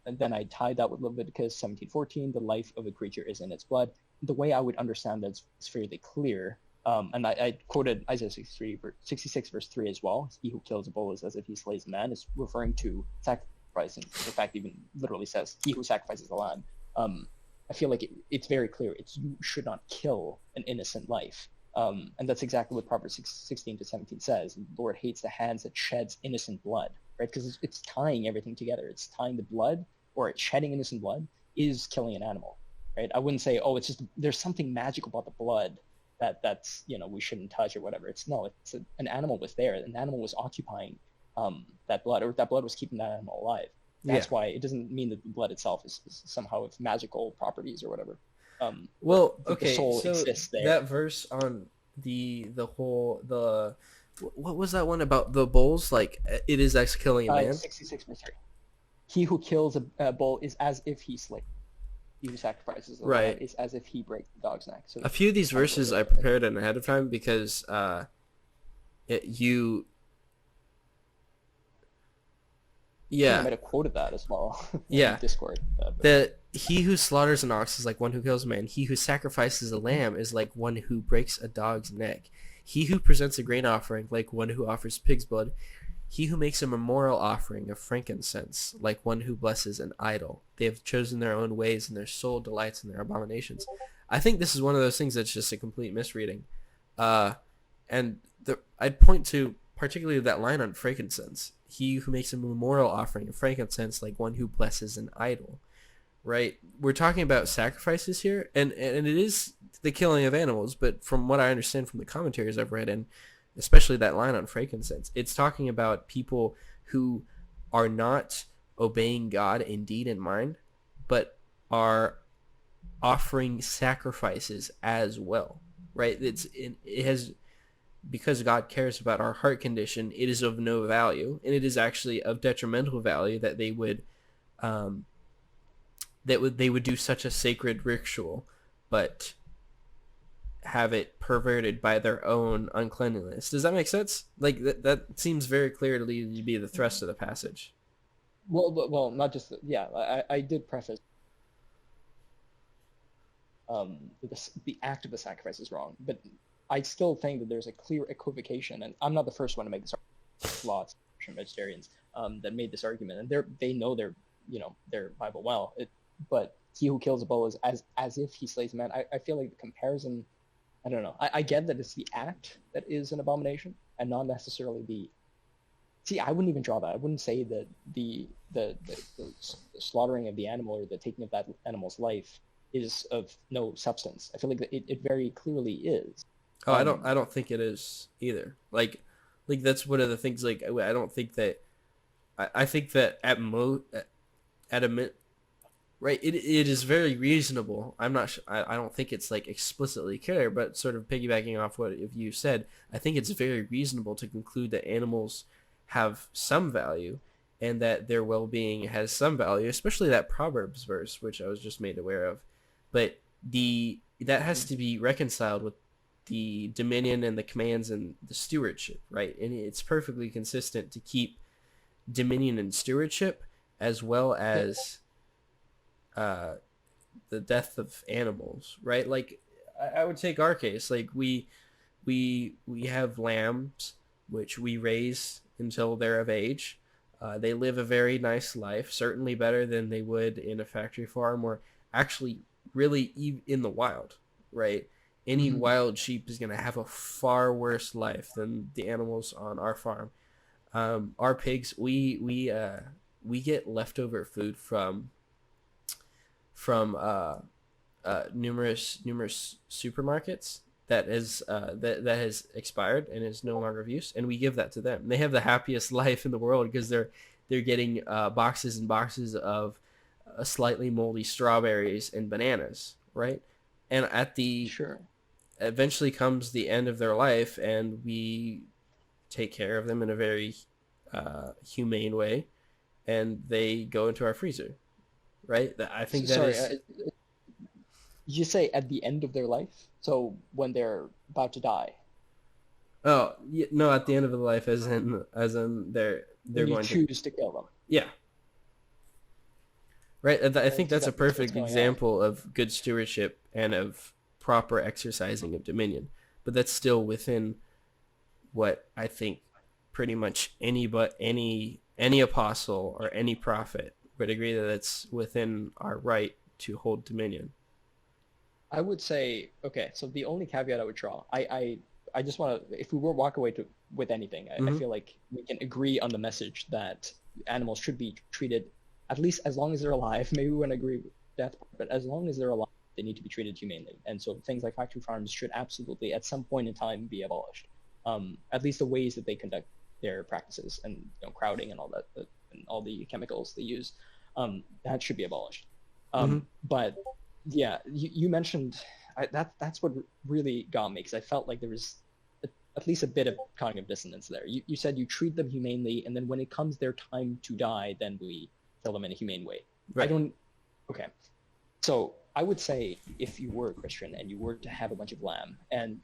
then I tied that with Leviticus 17:14. The life of a creature is in its blood. The way I would understand that is fairly clear. And I quoted Isaiah 66 verse 3 as well. He who kills a bull is as if he slays a man, is referring to sacrifice. And the fact even literally says he who sacrifices the lamb. I feel like it's very clear. You should not kill an innocent life. And that's exactly what Proverbs 16-17 says. The Lord hates the hands that sheds innocent blood, right? Because it's tying everything together. It's tying the blood, or shedding innocent blood is killing an animal, right? I wouldn't say, oh, it's just there's something magical about the blood that's we shouldn't touch or whatever. An animal was there. An animal was occupying that blood, or that blood was keeping that animal alive. That's why it doesn't mean that the blood itself is somehow of magical properties or whatever. Well, the okay, soul so exists there. that verse on what was that one about the bulls? Like, it is actually killing a man? 66 verse 3. He who kills a bull is as if he slayed. He who sacrifices the lamb Right. is as if he breaks the dog's neck. So A few of these kind of verses I related. prepared in ahead of time because you I think I yeah might have quoted that as well in yeah Discord. the he who slaughters an ox is like one who kills a man. He who sacrifices a lamb is like one who breaks a dog's neck. He who presents a grain offering like one who offers pig's blood. He who makes a memorial offering of frankincense like one who blesses an idol. They have chosen their own ways and their soul delights in their abominations. I think this is one of those things that's just a complete misreading. Uh, and I'd point to particularly that line on frankincense. He who makes a memorial offering of frankincense like one who blesses an idol. Right? We're talking about sacrifices here, and it is the killing of animals, but from what I understand from the commentaries I've read, and especially that line on frankincense, it's talking about people who are not obeying God in deed and mind, but are offering sacrifices as well. Right? It has, because God cares about our heart condition, it is of no value, and it is actually of detrimental value that they would they would do such a sacred ritual, but have it perverted by their own uncleanliness. Does that make sense? Like that seems very clear to be the thrust of the passage. Well, not just yeah. I did preface the act of the sacrifice is wrong, but I still think that there's a clear equivocation, and I'm not the first one to make this argument. Lots of vegetarians that made this argument, and they know their Bible well. But he who kills a bull is as if he slays a man. I feel like the comparison. I don't know. I get that it's the act that is an abomination, and not necessarily the. See, I wouldn't even draw that. I wouldn't say that the slaughtering of the animal or the taking of that animal's life is of no substance. I feel like it very clearly is. Oh, I don't think it is either. Like that's one of the things. Like I don't think that. I think that at a right, it is very reasonable. I'm not. I don't think it's like explicitly clear, but sort of piggybacking off what you said, I think it's very reasonable to conclude that animals have some value, and that their well-being has some value, especially that Proverbs verse, which I was just made aware of. But that has to be reconciled with the dominion and the commands and the stewardship, right? And it's perfectly consistent to keep dominion and stewardship as well as the death of animals, right? Like I would take our case, like we have lambs which we raise until they're of age. They live a very nice life, certainly better than they would in a factory farm or actually really in the wild, right? Any wild sheep is going to have a far worse life than the animals on our farm. Our pigs, we get leftover food from numerous supermarkets that has expired and is no longer of use, and we give that to them. They have the happiest life in the world because they're getting boxes and boxes of slightly moldy strawberries and bananas, right? And eventually comes the end of their life, and we take care of them in a very humane way, and they go into our freezer, right? I think that Sorry, is. you say at the end of their life, so when they're about to die. Oh no! At the end of their life, as in they're When you going choose to kill them. yeah, right. I think that's a That's what's perfect going on. example of good stewardship and of proper exercising of dominion. But that's still within what I think pretty much any apostle or any prophet would agree that it's within our right to hold dominion. I would say, okay, so the only caveat I would draw, I just want to, if we were walk away with anything, I feel like we can agree on the message that animals should be treated, at least as long as they're alive. Maybe we wouldn't agree with death, but as long as they're alive, they need to be treated humanely. And so things like factory farms should absolutely, at some point in time, be abolished. At least the ways that they conduct their practices and crowding and all that, and all the chemicals they use, that should be abolished. But yeah, you mentioned that's what really got me, because I felt like there was at least a bit of cognitive dissonance there. You said you treat them humanely, and then when it comes their time to die, then we kill them in a humane way. Right. Okay. So I would say if you were a Christian and you were to have a bunch of lamb, and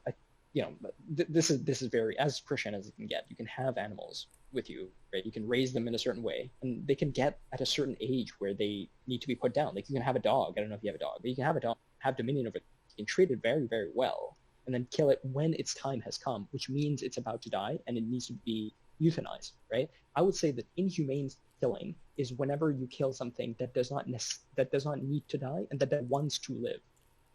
this is very as Christian as it can get. You can have animals with you, right? You can raise them in a certain way, and they can get at a certain age where they need to be put down. Like you can have a dog. I don't know if you have a dog, but you can have a dog, have dominion over it. You can treat it very, very well, and then kill it when its time has come, which means it's about to die and it needs to be euthanized, right? I would say that inhumane killing is whenever you kill something that does not need to die and that wants to live.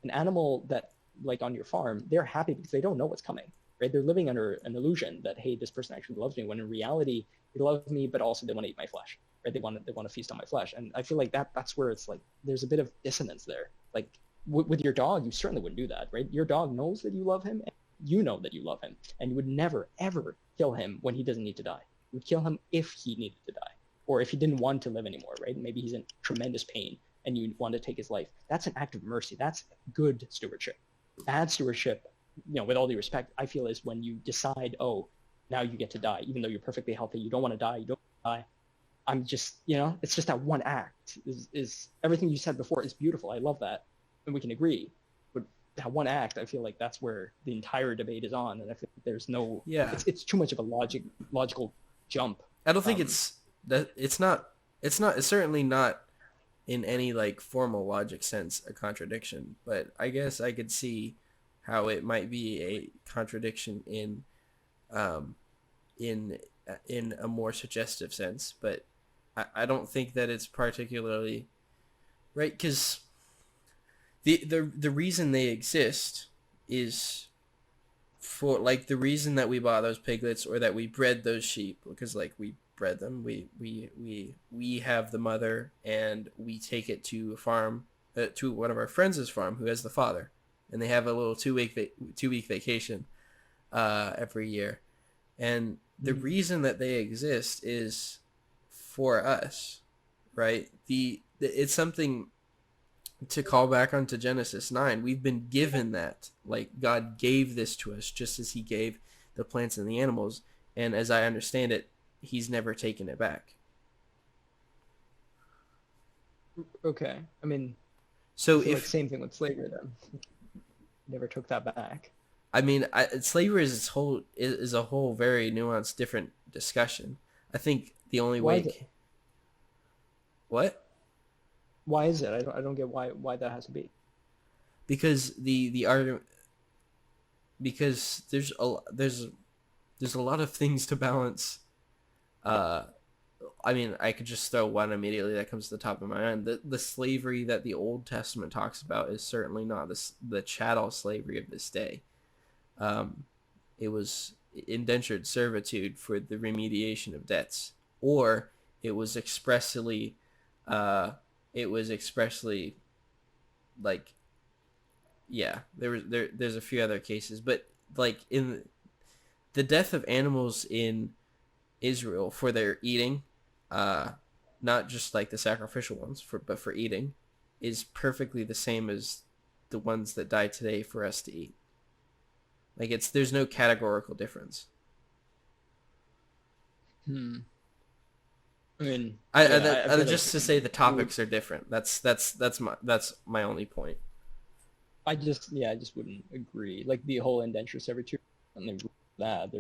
An animal that, like on your farm, they're happy because they don't know what's coming, right? They're living under an illusion that, hey, this person actually loves me, when in reality they love me, but also they want to eat my flesh, right? They want to feast on my flesh, and I feel like that's where it's like there's a bit of dissonance there. Like with your dog, you certainly wouldn't do that, right? Your dog knows that you love him, and you know that you love him, and you would never ever kill him when he doesn't need to die. You would kill him if he needed to die, or if he didn't want to live anymore, right? Maybe he's in tremendous pain and you want to take his life. That's an act of mercy. That's good stewardship. Bad stewardship, with all due respect, I feel is when you decide, oh, now you get to die, even though you're perfectly healthy. You don't want to die. You don't want to die. I'm just, it's just that one act is everything you said before is beautiful. I love that, and we can agree. But that one act, I feel like that's where the entire debate is on, and I feel like there's no, Yeah. it's too much of a logical jump. I don't think it's certainly not in any like formal logic sense a contradiction, but I guess I could see how it might be a contradiction um in in a more suggestive sense, but I don't think that it's particularly right, because the reason they exist is for like the reason that we bought those piglets or that we bred those sheep, because like we bred them, we have the mother and we take it to a farm, to one of our friends' farm who has the father, and they have a little 2-week vacation every year, and the reason that they exist is for us, right? It's something to call back onto Genesis 9. We've been given that. Like, God gave this to us just as he gave the plants and the animals. And as I understand it, he's never taken it back. Okay. I mean, so like same thing with slavery then. Never took that back. I mean, slavery is a whole very nuanced, different discussion. I think the only way... What? Why is it? I don't get why that has to be. Because the argument, because there's a lot of things to balance. I mean, I could just throw one immediately that comes to the top of my mind. The slavery that the Old Testament talks about is certainly not the chattel slavery of this day. It was indentured servitude for the remediation of debts, or it was expressly like, yeah, there's a few other cases, but like in the death of animals in Israel for their eating, not just like the sacrificial ones, but for eating, is perfectly the same as the ones that die today for us to eat. Like, there's no categorical difference. I mean, just to say the topics are different. That's my only point. I just wouldn't agree. Like the whole indentured servitude, and that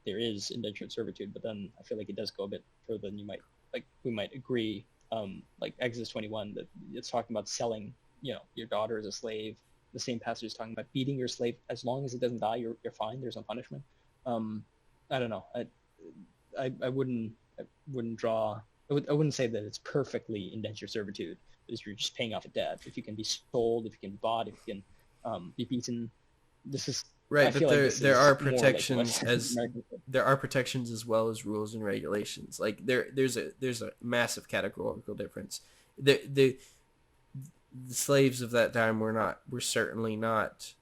there is indentured servitude, but then I feel like it does go a bit further than we might agree. Like Exodus 21, that it's talking about selling, your daughter as a slave. The same passage is talking about beating your slave. As long as it doesn't die, you're fine. There's no punishment. I don't know. I wouldn't draw. I wouldn't say that it's perfectly indentured servitude, because you're just paying off a debt. If you can be sold, if you can be bought, if you can be beaten, this is right. But there are protections there are protections as well as rules and regulations. Like there's a massive categorical difference. The slaves of that time were certainly not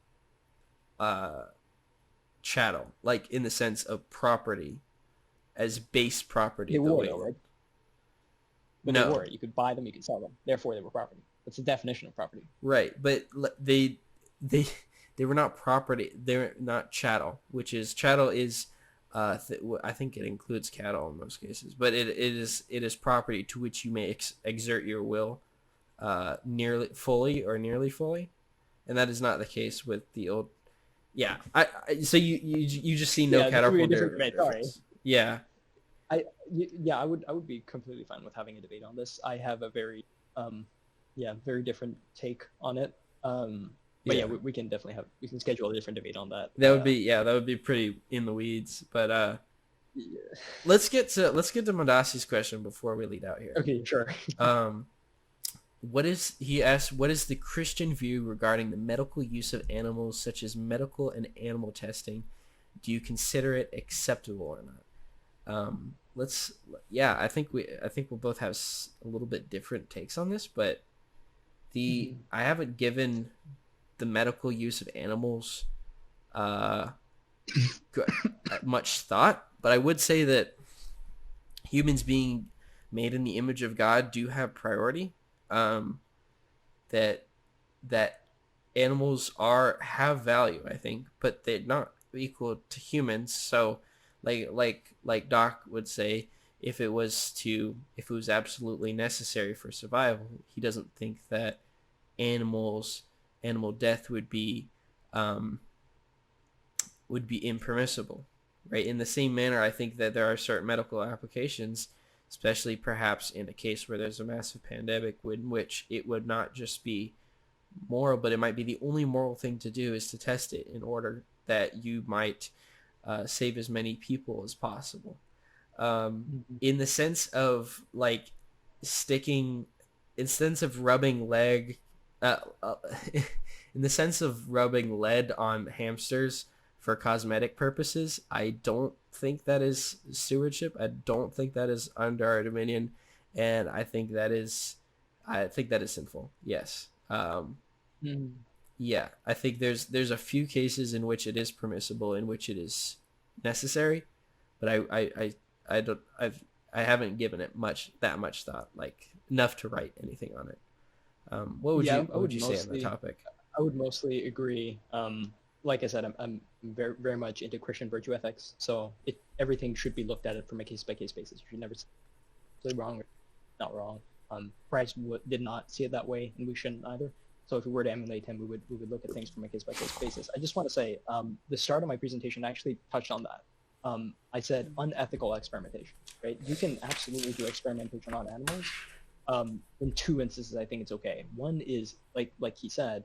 chattel, like in the sense of property, as base property. They were, right? But no. They were. You could buy them, you could sell them. Therefore, they were property. That's the definition of property. Right, but they were not property. They're not chattel, which is chattel is, I think it includes cattle in most cases, but it is property to which you may exert your will, nearly fully or nearly fully, and that is not the case with the old. Yeah, so you just see no Yeah, this would be a categorical different debate. Sorry. difference. Yeah, Yeah, I would be completely fine with having a debate on this. I have a very very different take on it. But yeah, yeah. we can definitely we can schedule a different debate on that. That would be pretty in the weeds. But Yeah. let's get to Madasi's question before we lead out here. Okay, sure. Um, he asked, what is the Christian view regarding the medical use of animals, such as medical and animal testing? Do you consider it acceptable or not? I think we'll both have a little bit different takes on this, but I haven't given the medical use of animals much thought, but I would say that humans being made in the image of God do have priority. That animals have value, I think, but they're not equal to humans. So like Doc would say, if it was absolutely necessary for survival, he doesn't think that animal death would be impermissible, right? In the same manner, I think that there are certain medical applications, especially perhaps in a case where there's a massive pandemic, in which it would not just be moral, but it might be the only moral thing to do is to test it in order that you might save as many people as possible. In the sense of like rubbing leg, in the sense of rubbing lead on hamsters for cosmetic purposes, I don't think that is stewardship. I don't think that is under our dominion, and I think that is sinful. Yes. Yeah, I think there's a few cases in which it is permissible, in which it is necessary, but I haven't given it that much thought, like enough to write anything on it. What would you say on the topic? I would mostly agree. Like I said, I'm very, very much into Christian virtue ethics, so everything should be looked at it from a case-by-case basis. You should never say wrong or not wrong. Christ did not see it that way, and we shouldn't either. So if we were to emulate him, we would look at things from a case-by-case basis. I just want to say, the start of my presentation actually touched on that. I said unethical experimentation, right? You can absolutely do experimentation on animals. In two instances, I think it's okay. One is, like he said,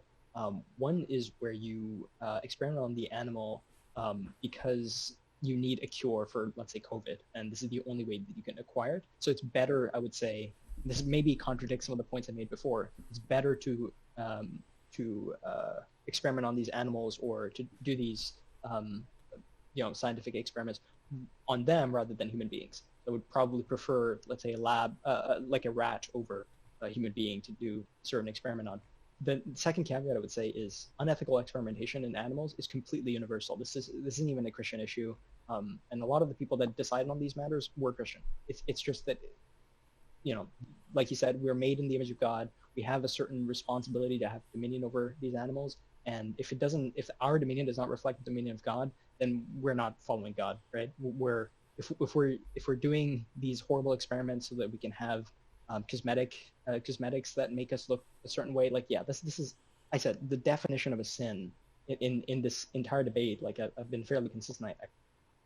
one is where you experiment on the animal because you need a cure for, let's say, COVID, and this is the only way that you can acquire it. So it's better, I would say, this maybe contradicts some of the points I made before. It's better to experiment on these animals or to do these scientific experiments on them rather than human beings. I would probably prefer, let's say, a lab like a rat over a human being to do a certain experiment on. The second caveat I would say is unethical experimentation in animals is completely universal. This isn't even a Christian issue, and a lot of the people that decided on these matters were Christian. It's just that, like you said, we're made in the image of God. We have a certain responsibility to have dominion over these animals, and if our dominion does not reflect the dominion of God, then we're not following God, right? If we're doing these horrible experiments so that we can have cosmetics that make us look a certain way, like, yeah, this is, I said, the definition of a sin in this entire debate, like I've been fairly consistent,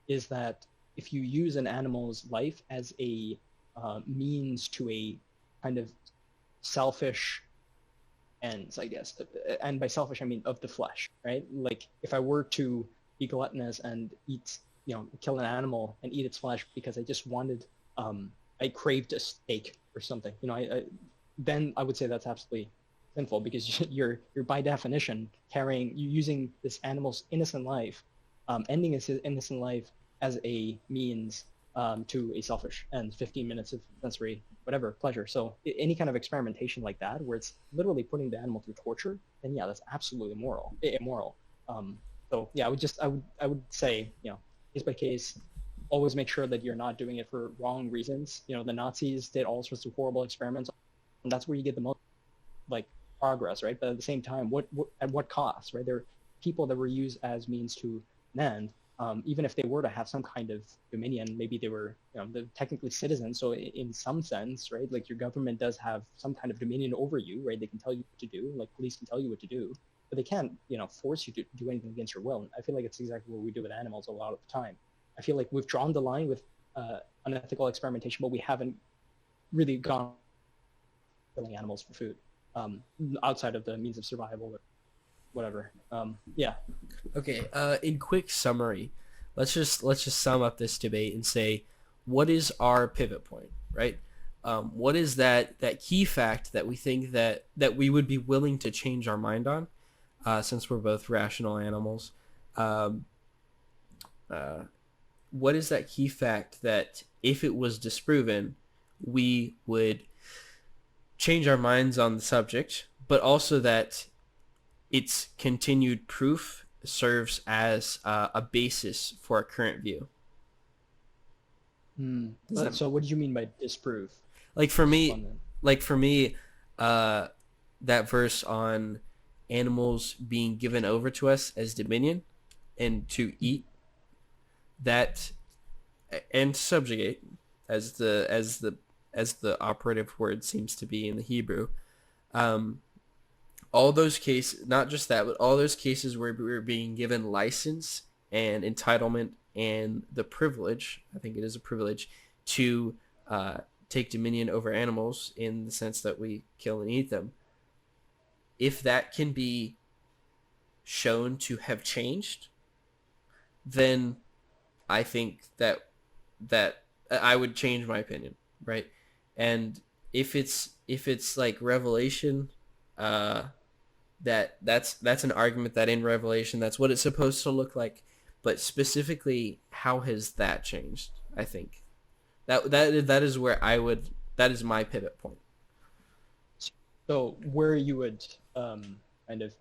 is that if you use an animal's life as a means to a kind of selfish ends, I guess, and by selfish I mean of the flesh, right? Like if I were to be gluttonous and eat, kill an animal and eat its flesh because I just wanted, I craved a steak or something, then I would say that's absolutely sinful, because you're by definition using this animal's innocent life, ending its innocent life as a means to a selfish end, 15 minutes of sensory whatever pleasure. So any kind of experimentation like that, where it's literally putting the animal through torture, then yeah, that's absolutely immoral. So yeah, I would say, case by case, always make sure that you're not doing it for wrong reasons. The Nazis did all sorts of horrible experiments, and that's where you get the most progress, right? But at the same time, at what cost, right? There are people that were used as means to an end, even if they were to have some kind of dominion, maybe they were, they're technically citizens. So in some sense, right, like your government does have some kind of dominion over you, right? They can tell you what to do, like police can tell you what to do, but they can't, force you to do anything against your will. And I feel like it's exactly what we do with animals a lot of the time. I feel like we've drawn the line with unethical experimentation, but we haven't really gone killing animals for food, outside of the means of survival or whatever. Yeah. Okay. In quick summary, let's just sum up this debate and say, what is our pivot point, right? What is that key fact that we think that we would be willing to change our mind on, since we're both rational animals? What is that key fact that if it was disproven, we would change our minds on the subject, but also that its continued proof serves as a basis for our current view? So what do you mean by disprove? Like for me, that verse on animals being given over to us as dominion and to eat, that and subjugate, as the operative word seems to be in the Hebrew. All those cases, not just that, but all those cases where we're being given license and entitlement and the privilege, I think it is a privilege, to take dominion over animals in the sense that we kill and eat them. If that can be shown to have changed, then I think that I would change my opinion, right? And if it's like Revelation, that's an argument that in Revelation that's what it's supposed to look like, but specifically, how has that changed? I think that is where that is my pivot point. So where you would kind of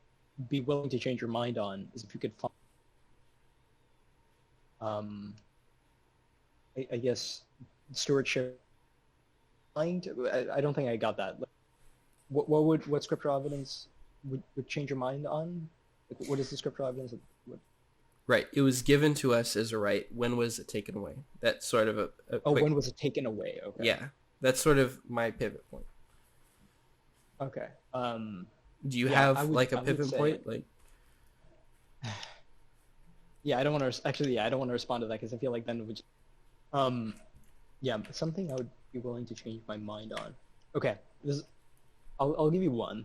be willing to change your mind on is if you could find, I guess, stewardship. I don't think I got that. What scriptural evidence would change your mind on? Like, what is the scriptural evidence? Right. It was given to us as a right. When was it taken away? That's sort of a quick... when was it taken away? Okay. Yeah. That's sort of my pivot point. Okay. Do you have a pivot point? Like, yeah, I don't want to actually. Yeah, I don't want to respond to that because I feel like then it would. Yeah, something I would be willing to change my mind on. Okay, I'll give you one.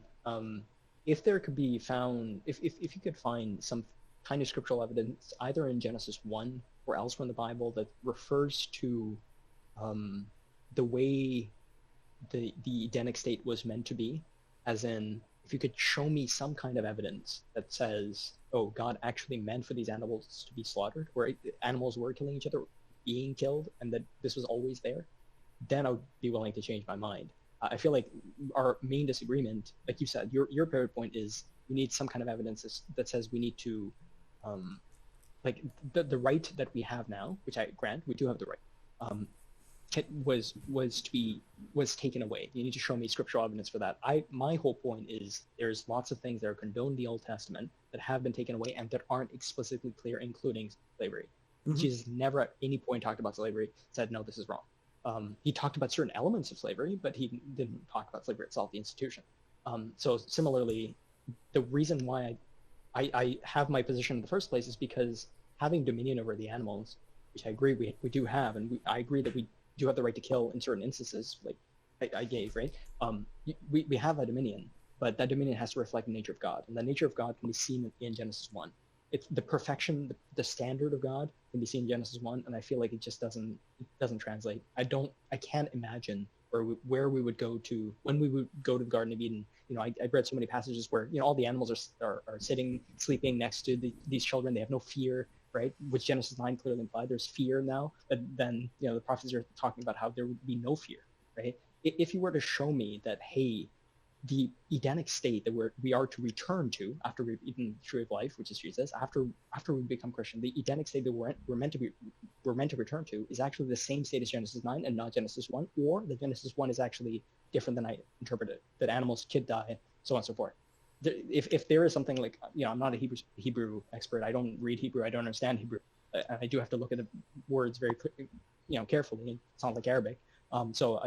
If there could be found, if you could find some kind of scriptural evidence either in Genesis 1 or elsewhere in the Bible that refers to the way the Edenic state was meant to be, as in if you could show me some kind of evidence that says, oh, God actually meant for these animals to be slaughtered, or animals were killing each other, being killed, and that this was always there, then I would be willing to change my mind. I feel like our main disagreement, like you said, your pivot point is we need some kind of evidence that says we need to, like the right that we have now, which I grant, we do have the right, was taken away. You need to show me scriptural evidence for that. My whole point is there's lots of things that are condoned in the Old Testament that have been taken away and that aren't explicitly clear, including slavery. Mm-hmm. Jesus never at any point talked about slavery, said, no, this is wrong. He talked about certain elements of slavery, but he didn't talk about slavery itself, the institution. So similarly, the reason why I have my position in the first place is because having dominion over the animals, which I agree we do have, and I agree that we do have the right to kill in certain instances, like I gave, right? We have a dominion, but that dominion has to reflect the nature of God, and the nature of God can be seen in Genesis 1. It's the perfection, the standard of God can be seen in Genesis 1, and I feel like it just doesn't translate. I can't imagine where we would go to when we would go to the Garden of Eden. I read so many passages where all the animals are sitting, sleeping next to these children. They have no fear, right? Which Genesis 9 clearly implied. There's fear now, but then the prophets are talking about how there would be no fear, right? If you were to show me that, hey, the Edenic state that we are to return to after we've eaten the tree of life, which is Jesus, after we become Christian, the Edenic state that we're meant to return to is actually the same state as Genesis 9 and not Genesis 1, or that Genesis 1 is actually different than I interpreted it, that animals could die, so on and so forth. If there is something like, I'm not a Hebrew expert, I don't read Hebrew, I don't understand Hebrew, and I do have to look at the words very, carefully. It sounds like Arabic. So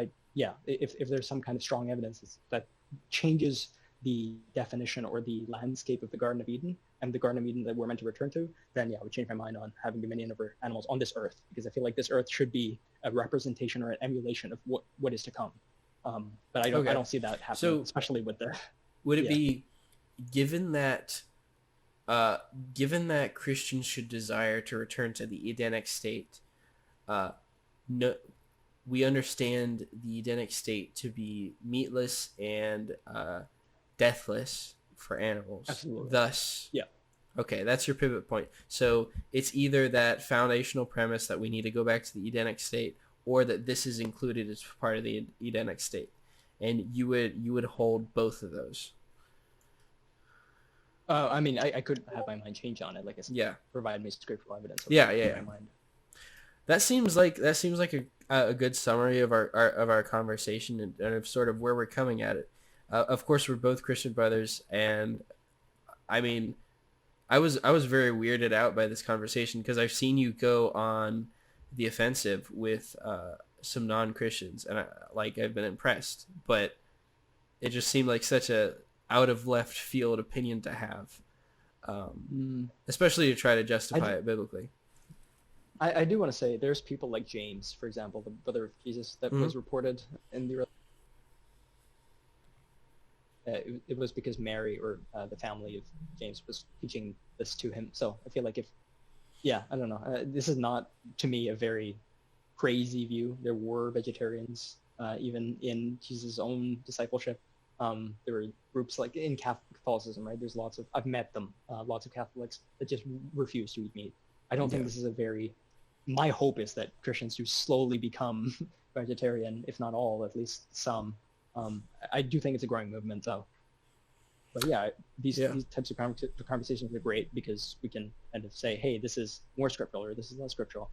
if there's some kind of strong evidence that changes the definition or the landscape of the Garden of Eden and the Garden of Eden that we're meant to return to, then I would change my mind on having dominion over animals on this earth, because I feel like this earth should be a representation or an emulation of what is to come. But I don't see that happening, So especially with the. would it be given that Christians should desire to return to the Edenic state? No, we understand the Edenic state to be meatless and deathless for animals. Absolutely. Thus, Yeah. Okay, that's your pivot point. So it's either that foundational premise that we need to go back to the Edenic state, or that this is included as part of the Edenic state, and you would hold both of those. I mean, I could have my mind change on it, like I said. Yeah. Provide me scriptural evidence. Yeah. My mind. That seems like a good summary of our conversation and of sort of where we're coming at it. Of course, we're both Christian brothers, and I mean, I was very weirded out by this conversation because I've seen you go on the offensive with some non-Christians, and I've been impressed, but it just seemed like such a out of left field opinion to have, especially to try to justify it biblically. I do want to say there's people like James, for example, the brother of Jesus, that was reported in the. It was because Mary or the family of James was teaching this to him. So I feel like I don't know. This is not, to me, a very crazy view. There were vegetarians even in Jesus' own discipleship. There were groups like in Catholicism, right? There's I've met them, lots of Catholics that just refuse to eat meat. I don't think this is my hope is that Christians do slowly become vegetarian, if not all, at least some. I do think it's a growing movement, though. But these types of conversations are great because we can kind of say, hey, this is more scriptural or this is less scriptural,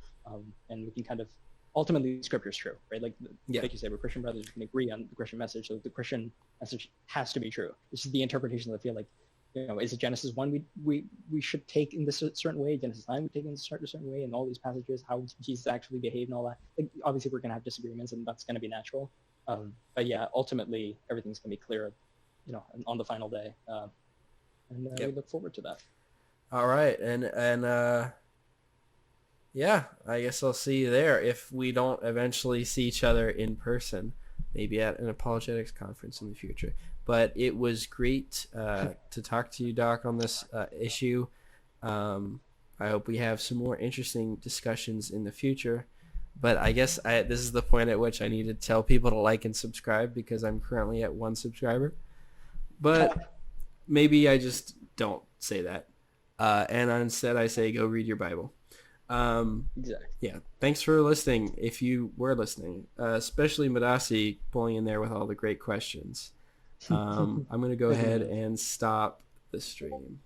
and we can kind of ultimately Scripture is true, right? Like you said, we're Christian brothers. We can agree on the Christian message, so the Christian message has to be true. This is the interpretation that I feel like, is it Genesis 1 we should take in this certain way, Genesis 9 we take in a certain way, and all these passages, how Jesus actually behaved and all that. Like, obviously, we're going to have disagreements, and that's going to be natural. But ultimately, everything's going to be clear, on the final day. And we look forward to that. All right. And I guess I'll see you there if we don't eventually see each other in person, maybe at an apologetics conference in the future. But it was great to talk to you, Doc, on this issue. I hope we have some more interesting discussions in the future. But I guess this is the point at which I need to tell people to like and subscribe because I'm currently at 1 subscriber. But maybe I just don't say that. And instead I say go read your Bible. Exactly. Yeah. Thanks for listening. If you were listening, especially Madasi pulling in there with all the great questions. I'm going to go ahead and stop the stream.